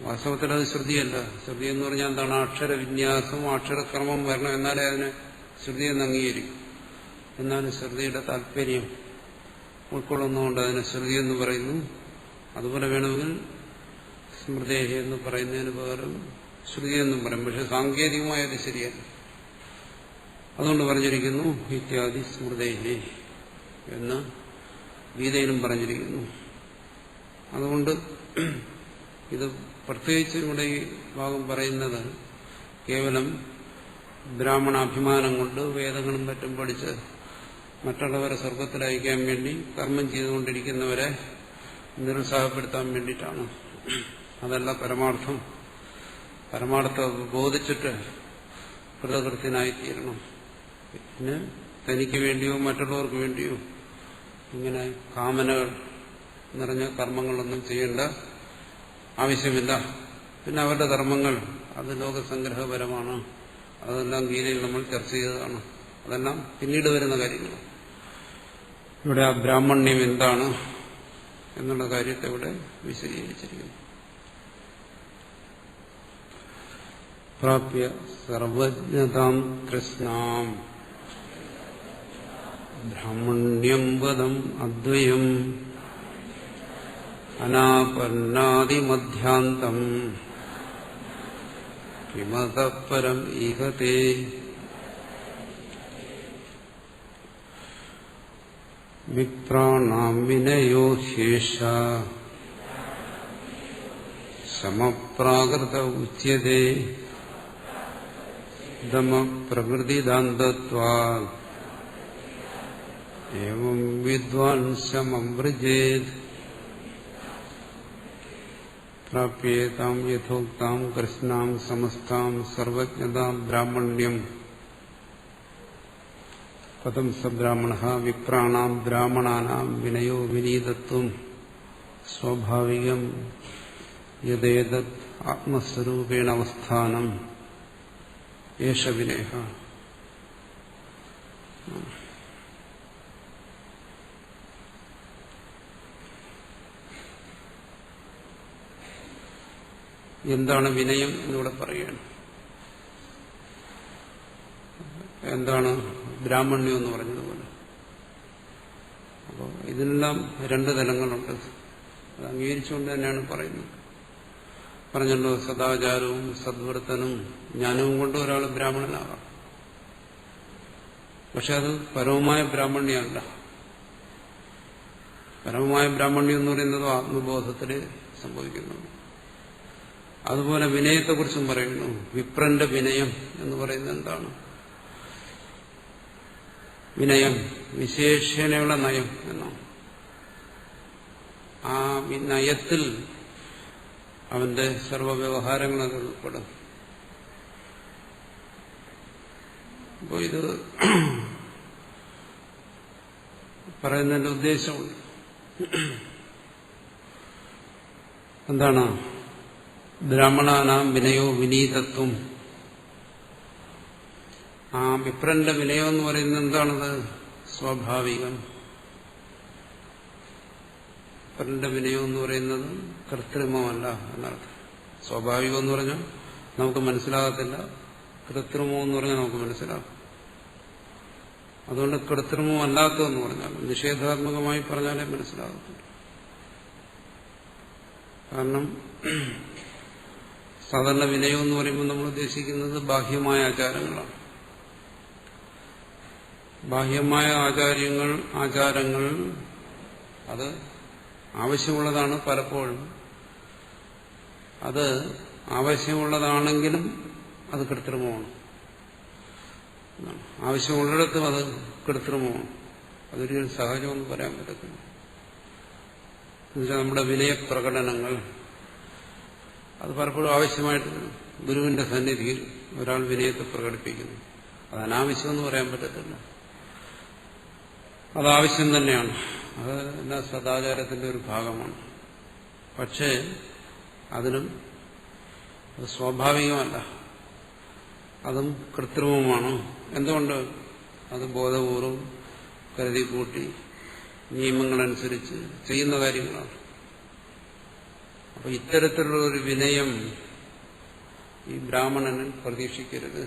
വാസ്തവത്തിൽ അത് ശ്രുതിയല്ല. ശ്രുതി എന്ന് പറഞ്ഞാൽ എന്താണ്? അക്ഷരവിന്യാസം, അക്ഷരക്രമം വരണം, എന്നാലേ അതിനെ ശ്രുതി എന്ന് അംഗീകരിക്കും. എന്നാലും ശ്രുതിയുടെ താല്പര്യം ഉൾക്കൊള്ളുന്നതുകൊണ്ട് അതിനെ ശ്രുതി എന്ന് പറയുന്നു. അതുപോലെ വേണമെങ്കിൽ സ്മൃതേഹി എന്ന് പറയുന്നതിന് പകരം ശ്രുതി എന്നും പറയും. പക്ഷെ സാങ്കേതികമായി അത് ശരിയല്ല. അതുകൊണ്ട് പറഞ്ഞിരിക്കുന്നു ഇത്യാദി സ്മൃതേഹി എന്ന് ഗീതയിലും പറഞ്ഞിരിക്കുന്നു. അതുകൊണ്ട് ഇത് പ്രത്യേകിച്ച് ഇവിടെ ഈ ഭാഗം പറയുന്നത് കേവലം ബ്രാഹ്മണാഭിമാനം കൊണ്ട് വേദങ്ങളും മറ്റും പഠിച്ച് മറ്റുള്ളവരെ സ്വർഗത്തിൽ അയക്കാൻ വേണ്ടി കർമ്മം ചെയ്തുകൊണ്ടിരിക്കുന്നവരെ നിരുത്സാഹപ്പെടുത്താൻ വേണ്ടിയിട്ടാണ്. അതല്ല പരമാർത്ഥം. പരമാർത്ഥം ബോധിച്ചിട്ട് കൃതകൃത്യനായിത്തീരണം. പിന്നെ തനിക്ക് വേണ്ടിയോ മറ്റുള്ളവർക്ക് വേണ്ടിയോ ഇങ്ങനെ കാമനകൾ നിറഞ്ഞ കർമ്മങ്ങളൊന്നും ചെയ്യേണ്ട ആവശ്യമില്ല. പിന്നെ അവരുടെ കർമ്മങ്ങൾ അത് ലോകസംഗ്രഹപരമാണ്. അതെല്ലാം ഗീതയിൽ നമ്മൾ ചർച്ച ചെയ്തതാണ്. അതെല്ലാം പിന്നീട് വരുന്ന കാര്യങ്ങൾ. ഇവിടെ ആ ബ്രാഹ്മണ്യം എന്താണ് എന്നുള്ള കാര്യത്തെ ഇവിടെ വിശദീകരിച്ചിരിക്കുന്നു. പ്രാപ്യ സർവജ്ഞതാം കൃഷ്ണാം ബ്രാഹ്മണ്യം വദം അദ്വയം അനാപന്നാദിമധ്യാന്തം കിമതഃ പരം ഈഹതേ. വിപ്രാണാം വിനയോ ഹ്യേഷ സമപ്രാകൃത ഉച്യതേ ദമപ്രകൃതിദാന്തത്വാത് ഏവം വിദ്വാൻ സമവ്രജേത്. പ്രാപ്യേതാം യഥോക്താം കൃഷ്ണാം സമസ്താം സർവജ്ഞതാം ബ്രാഹ്മണ്യം. കഥം സ ബ്രാഹ്മണഃ വിപ്രാണാം ബ്രാഹ്മണാനാം വിനയോ വിനീതത്വം സ്വാഭാവികം യദേതത് ആത്മസ്വരൂപേണ അവസ്ഥാനം ഏഷ വിനയഃ. എന്താണ് വിനയം എന്നിവിടെ പറയുകയാണ്. എന്താണ് ബ്രാഹ്മണ്യം എന്ന് പറഞ്ഞതുപോലെ. അപ്പോൾ ഇതിനെല്ലാം രണ്ട് തലങ്ങളുണ്ട്. അത് അംഗീകരിച്ചുകൊണ്ട് തന്നെയാണ് പറയുന്നത്. പറഞ്ഞല്ലോ, സദാചാരവും സദ്വർത്തനും ജ്ഞാനവും കൊണ്ട് ഒരാൾ ബ്രാഹ്മണനാകാം. പക്ഷെ അത് പരമമായ ബ്രാഹ്മണ്യമല്ല. പരമമായ ബ്രാഹ്മണ്യം എന്ന് പറയുന്നത് ആത്മബോധത്തിൽ സംഭവിക്കുന്നു. അതുപോലെ വിനയത്തെക്കുറിച്ചും പറയുന്നു. വിപ്രന്റെ വിനയം എന്ന് പറയുന്നത് എന്താണ്? വിനയം വിശേഷണയുള്ള നയം എന്നാണ്. ആ നയത്തിൽ അവന്റെ സർവ്വവ്യവഹാരങ്ങൾ ഉൾപ്പെടും. അപ്പോൾ ഇത് പറയുന്നതിന്റെ ഉദ്ദേശമുണ്ട്. എന്താണ്? ബ്രാഹ്മണാനാം വിനയോ വിനീതത്വം. ആ വിപ്രന്റെ വിനയം എന്ന് പറയുന്നത് എന്താണത്? സ്വാഭാവികം. വിപ്രന്റെ വിനയം എന്ന് പറയുന്നത് കൃത്രിമമല്ല എന്നർത്ഥം. സ്വാഭാവികം എന്ന് പറഞ്ഞാൽ നമുക്ക് മനസ്സിലാകത്തില്ല, കൃത്രിമം എന്ന് പറഞ്ഞാൽ നമുക്ക് മനസ്സിലാകും. അതുകൊണ്ട് കൃത്രിമമല്ലാത്തതെന്ന് പറഞ്ഞാൽ നിഷേധാത്മകമായി പറഞ്ഞാലേ മനസ്സിലാകത്തില്ല. കാരണം സാധാരണ വിനയം എന്ന് പറയുമ്പോൾ നമ്മൾ ഉദ്ദേശിക്കുന്നത് ബാഹ്യമായ ആചാരങ്ങളാണ്. ബാഹ്യമായ ആചാരങ്ങൾ അത് ആവശ്യമുള്ളതാണ്. പലപ്പോഴും അത് ആവശ്യമുള്ളതാണെങ്കിലും അത് കൃത്രിമമാണ്. ആവശ്യമുള്ളിടത്തും അത് കൃത്രിമമാണ്. അതൊരിക്കലും സഹജമെന്ന് പറയാൻ പറ്റത്തില്ല. എന്നുവെച്ചാൽ നമ്മുടെ വിനയപ്രകടനങ്ങൾ അത് പലപ്പോഴും ആവശ്യമായിട്ട് ഗുരുവിന്റെ സന്നിധിയിൽ ഒരാൾ വിനയത്തെ പ്രകടിപ്പിക്കുന്നു. അത് അനാവശ്യമെന്ന് പറയാൻ പറ്റത്തില്ല. അതാവശ്യം തന്നെയാണ്. അത് എല്ലാ സദാചാരത്തിന്റെ ഒരു ഭാഗമാണ്. പക്ഷേ അതിനും അത് സ്വാഭാവികമല്ല, അതും കൃത്രിമമാണ്. എന്തുകൊണ്ട്? അത് ബോധപൂർവം കരുതി കൂട്ടി നിയമങ്ങളനുസരിച്ച് ചെയ്യുന്ന കാര്യങ്ങളാണ്. അപ്പൊ ഇത്തരത്തിലുള്ള ഒരു വിനയം ഈ ബ്രാഹ്മണനിൽ പ്രതീക്ഷിക്കരുത്.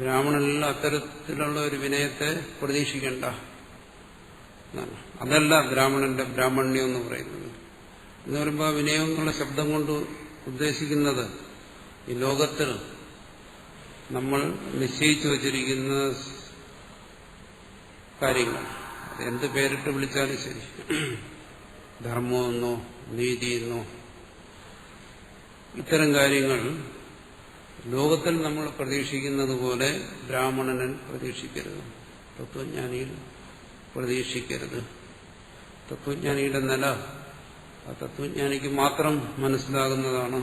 ബ്രാഹ്മണനിൽ അത്തരത്തിലുള്ള ഒരു വിനയത്തെ പ്രതീക്ഷിക്കണ്ട. അതല്ല ബ്രാഹ്മണന്റെ ബ്രാഹ്മണ്യം എന്ന് പറയുന്നത്. എന്ന് പറയുമ്പോൾ വിനയം എന്നുള്ള ശബ്ദം കൊണ്ട് ഉദ്ദേശിക്കുന്നത് ഈ ലോകത്തിൽ നമ്മൾ നിശ്ചയിച്ചു വച്ചിരിക്കുന്ന കാര്യങ്ങൾ, എന്ത് പേരിട്ട് വിളിച്ചാലും ശരി, ധർമ്മമെന്നോ നീതിയെന്നോ, ഇത്തരം കാര്യങ്ങൾ ലോകത്തിൽ നമ്മൾ പ്രതീക്ഷിക്കുന്നത് പോലെ ബ്രാഹ്മണനിൽ പ്രതീക്ഷിക്കരുത്, തത്വജ്ഞാനിയിൽ പ്രതീക്ഷിക്കരുത്. തത്വജ്ഞാനിയുടെ നില ആ തത്വജ്ഞാനിക്ക് മാത്രം മനസ്സിലാകുന്നതാണ്.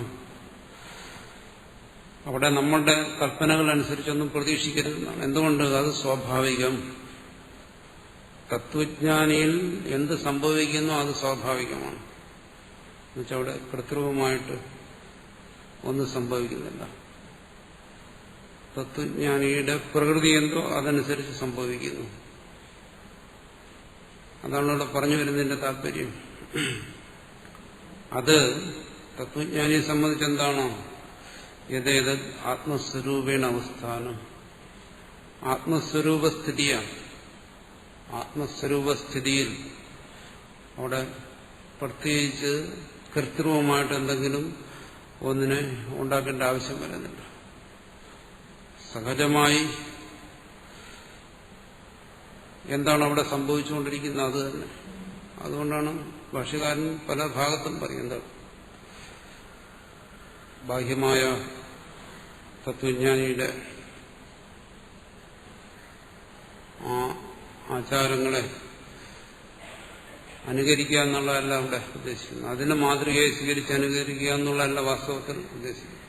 അവിടെ നമ്മളുടെ കൽപ്പനകൾ അനുസരിച്ചൊന്നും പ്രതീക്ഷിക്കരുതെന്നാണ്. എന്തുകൊണ്ട്? അത് സ്വാഭാവികം. തത്വജ്ഞാനിയിൽ എന്ത് സംഭവിക്കുന്നോ അത് സ്വാഭാവികമാണ്. എന്നുവെച്ചാൽ അവിടെ കൃത്രിമമായിട്ട് ഒന്നും സംഭവിക്കുന്നില്ല. തത്വജ്ഞാനിയുടെ പ്രകൃതി എന്തോ അതനുസരിച്ച് സംഭവിക്കുന്നു. അതാണ് അവിടെ പറഞ്ഞു വരുന്നതിന്റെ താല്പര്യം. അത് തത്വജ്ഞാനിയെ സംബന്ധിച്ചെന്താണോ? യഥേത് ആത്മസ്വരൂപേണ അവസ്ഥാനം, ആത്മസ്വരൂപസ്ഥിതിയാണ്. ആത്മസ്വരൂപസ്ഥിതിയിൽ അവിടെ പ്രത്യേകിച്ച് കൃത്രിമമായിട്ട് എന്തെങ്കിലും ഒന്നിനെ ഉണ്ടാക്കേണ്ട ആവശ്യം വരുന്നില്ല. സഹജമായി എന്താണ് അവിടെ സംഭവിച്ചുകൊണ്ടിരിക്കുന്നത് അത് തന്നെ. അതുകൊണ്ടാണ് ഭാഷ്യകാരൻ പല ഭാഗത്തും പറയുന്നത് ബാഹ്യമായ തത്വജ്ഞാനിയുടെ ആചാരങ്ങളെ അനുകരിക്കുക എന്നുള്ളതല്ല അവിടെ ഉദ്ദേശിക്കുന്നത്. അതിനെ മാതൃകയെ സ്വീകരിച്ച് അനുകരിക്കുക എന്നുള്ളതല്ല വാസ്തവത്തിൽ ഉദ്ദേശിക്കുന്നത്.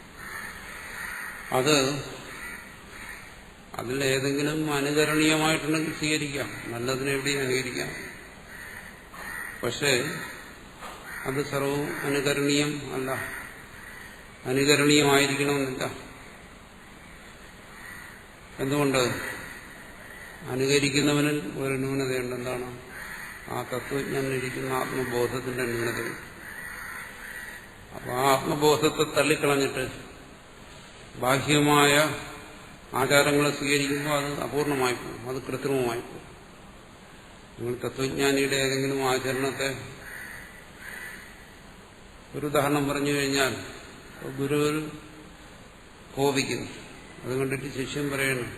അതിലേതെങ്കിലും അനുകരണീയമായിട്ടുണ്ടെങ്കിൽ സ്വീകരിക്കാം, നല്ലതിനെവിടെയും അനുകരിക്കാം. പക്ഷേ അത് സർവവും അനുകരണീയം അല്ല, അനുകരണീയമായിരിക്കണമെന്നില്ല. എന്തുകൊണ്ട്? അനുകരിക്കുന്നവനിൽ ഒരു ന്യൂനതയുണ്ട്. എന്താണ്? ആ തത്വജ്ഞാനിരിക്കുന്ന ആത്മബോധത്തിന്റെ ന്യൂനതയുണ്ട്. അപ്പൊ ആ ആത്മബോധത്തെ തള്ളിക്കളഞ്ഞിട്ട് ബാഹ്യമായ ആചാരങ്ങളെ സ്വീകരിക്കുമ്പോൾ അത് അപൂർണമായി പോകും, അത് കൃത്രിമമായി പോകും. നിങ്ങൾ തത്വജ്ഞാനിയുടെ ഏതെങ്കിലും ആചരണത്തെ ഒരു ഉദാഹരണം പറഞ്ഞു കഴിഞ്ഞാൽ ഗുരു കോപിക്കുന്നു. അത് കണ്ടിട്ട് ശിഷ്യൻ പറയണം,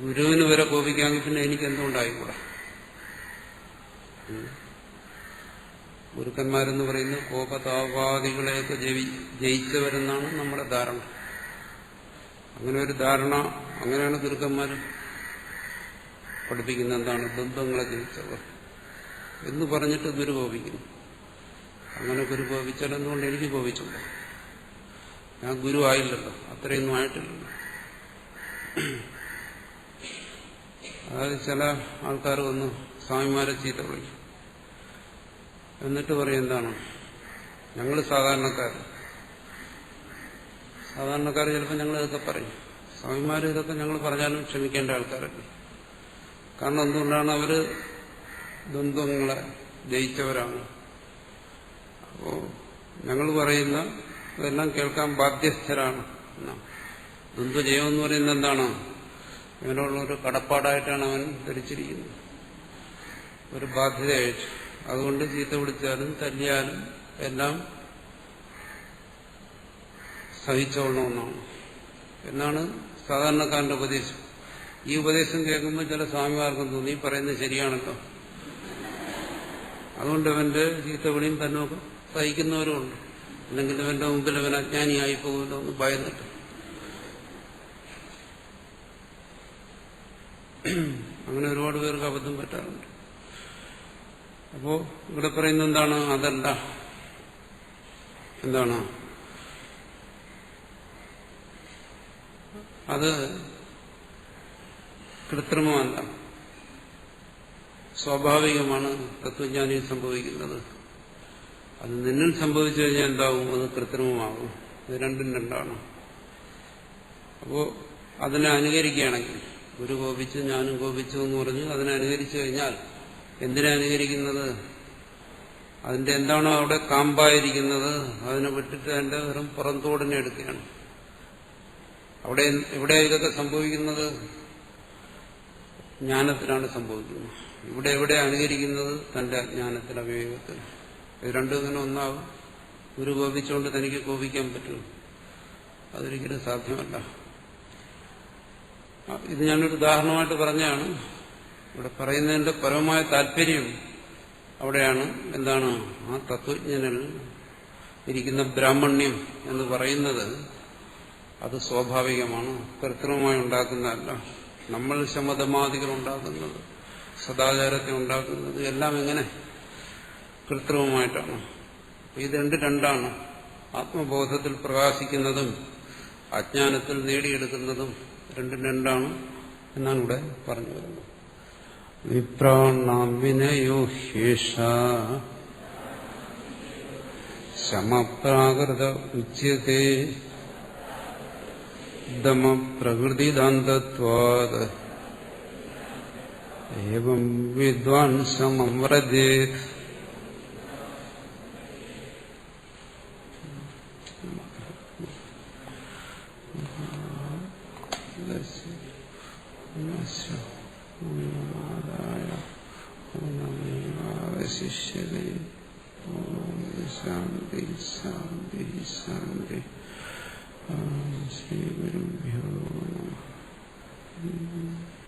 ഗുരുവിന് വരെ കോപിക്കാമെങ്കിൽ പിന്നെ എനിക്ക് എന്തുകൊണ്ടായിക്കൂടാ? ഗുരുക്കന്മാരെന്ന് പറയുന്നത് കോപതാപാദികളെയൊക്കെ ജയിച്ചവരെന്നാണ് നമ്മുടെ ധാരണ. അങ്ങനെ ഒരു ധാരണ, അങ്ങനെയാണ് ഗുരുക്കന്മാർ പഠിപ്പിക്കുന്നത്. എന്താണ്? ദ്വന്ദ്ങ്ങളെ ജയിച്ചവർ എന്ന് പറഞ്ഞിട്ട് ഗുരു കോപിക്കുന്നു. അങ്ങനെ ഗുരു കോപിച്ചാൽ എന്തുകൊണ്ട് എനിക്ക് കോപിച്ചില്ല? ഞാൻ ഗുരു ആയില്ലല്ലോ, അത്രയൊന്നും ആയിട്ടില്ലല്ലോ. അതായത് ചില ആൾക്കാർ വന്ന് സ്വാമിമാരെ ചീത്ത വിളിക്കും. എന്നിട്ട് പറയും, എന്താണ് ഞങ്ങൾ സാധാരണക്കാർ ചിലപ്പോൾ ഞങ്ങൾ ഇതൊക്കെ പറയും. സ്വാമിമാർ ഇതൊക്കെ ഞങ്ങൾ പറഞ്ഞാലും ക്ഷമിക്കേണ്ട ആൾക്കാരല്ല. കാരണം എന്തുകൊണ്ടാണ്? അവര് ദ്വന്ദ്വങ്ങളെ ജയിച്ചവരാണ്. അപ്പോ ഞങ്ങൾ പറയുന്ന ഇതെല്ലാം കേൾക്കാൻ ബാധ്യസ്ഥരാണ്. ദ്വന്ദ്വജയം എന്ന് പറയുന്നത് എന്താണ്? ഇവനുള്ള ഒരു കടപ്പാടായിട്ടാണ് അവൻ ധരിച്ചിരിക്കുന്നത്, ഒരു ബാധ്യതയായിട്ട്. അതുകൊണ്ട് ചീത്ത വിളിച്ചാലും തല്ലിയാലും എല്ലാം സഹിച്ചോളണമെന്നാണ് എന്നാണ് സാധാരണക്കാരന്റെ ഉപദേശം. ഈ ഉപദേശം കേൾക്കുമ്പോൾ ചില സ്വാമിമാർക്കും തോന്നി പറയുന്നത് ശരിയാണല്ലോ. അതുകൊണ്ട് അവന്റെ ചീത്ത വിളിയും തന്നൊക്കെ സഹിക്കുന്നവരുമുണ്ട്. അല്ലെങ്കിൽ അവന്റെ മുമ്പിൽ അവൻ അജ്ഞാനിയായി പോകുമല്ലോ എന്ന് ഭയന്നിട്ട്. അങ്ങനെ ഒരുപാട് പേർക്ക് അബദ്ധം പറ്റാറുണ്ട്. അപ്പോ ഇവിടെ പറയുന്നത് എന്താണ്? അതല്ല. എന്താണ്? അത് കൃത്രിമമല്ല, സ്വാഭാവികമാണ് തത്വജ്ഞാനിയിൽ സംഭവിക്കുന്നത്. അത് നിന്നിൽ സംഭവിച്ചു കഴിഞ്ഞാൽ എന്താവും? അത് കൃത്രിമമാകും. ഇത് രണ്ടും രണ്ടാണ്. അപ്പോ അതിനെ അനുകരിക്കുകയാണെങ്കിൽ, ഗുരു കോപിച്ചു ഞാനും കോപിച്ചു എന്ന് പറഞ്ഞ് അതിനെ അനുകരിച്ചു കഴിഞ്ഞാൽ, എന്തിനാ അനുകരിക്കുന്നത്? അതിന്റെ എന്താണോ അവിടെ കാമ്പായിരിക്കുന്നത് അതിനെ വിട്ടിട്ട് അതിന്റെ വെറും പുറന്തോടിനെ എടുക്കുകയാണ്. അവിടെ എവിടെ ഇതൊക്കെ സംഭവിക്കുന്നത്? ജ്ഞാനത്തിലാണ് സംഭവിക്കുന്നത്. ഇവിടെ എവിടെ അനുകരിക്കുന്നത്? തന്റെ അജ്ഞാനത്തിൽ, അവിവേകത്തിൽ. ഇത് രണ്ടും ഇങ്ങനെ ഒന്നാകും. ഗുരു കോപിച്ചുകൊണ്ട് തനിക്ക് കോപിക്കാൻ പറ്റും? അതൊരിക്കലും സാധ്യമല്ല. ഇത് ഞാനൊരു ഉദാഹരണമായിട്ട് പറഞ്ഞാണ്. ഇവിടെ പറയുന്നതിന്റെ പരമമായ താല്പര്യം അവിടെയാണ്. എന്താണ്? ആ തത്വജ്ഞനിൽ ഇരിക്കുന്ന ബ്രാഹ്മണ്യം എന്ന് പറയുന്നത് അത് സ്വാഭാവികമാണ്, കൃത്രിമമായി ഉണ്ടാക്കുന്നതല്ല. നമ്മൾ ശമതമാദികൾ ഉണ്ടാക്കുന്നത്, സദാചാരത്തെ ഉണ്ടാക്കുന്നത് എല്ലാം എങ്ങനെ? കൃത്രിമമായിട്ടാണ്. ഇത് രണ്ടാണ്. ആത്മബോധത്തിൽ പ്രകാശിക്കുന്നതും അജ്ഞാനത്തിൽ നേടിയെടുക്കുന്നതും രണ്ടാണ് എന്നാണ് ഇവിടെ പറഞ്ഞു വരുന്നത്. വിപ്രാണാം വിനയോ ഹ്യേഷ ശമപ്രാകൃത ഉച്യത്തെ ദമപ്രകൃതിദാന്തത്വാത് ഏവം വിദ്വാൻ സമം വ്രജേത്. ശിഷ്യതേ ശാന്തി ശാന്തി ശാന്തി. ശ്രീ ഗുരുഭ്യോ നമഃ.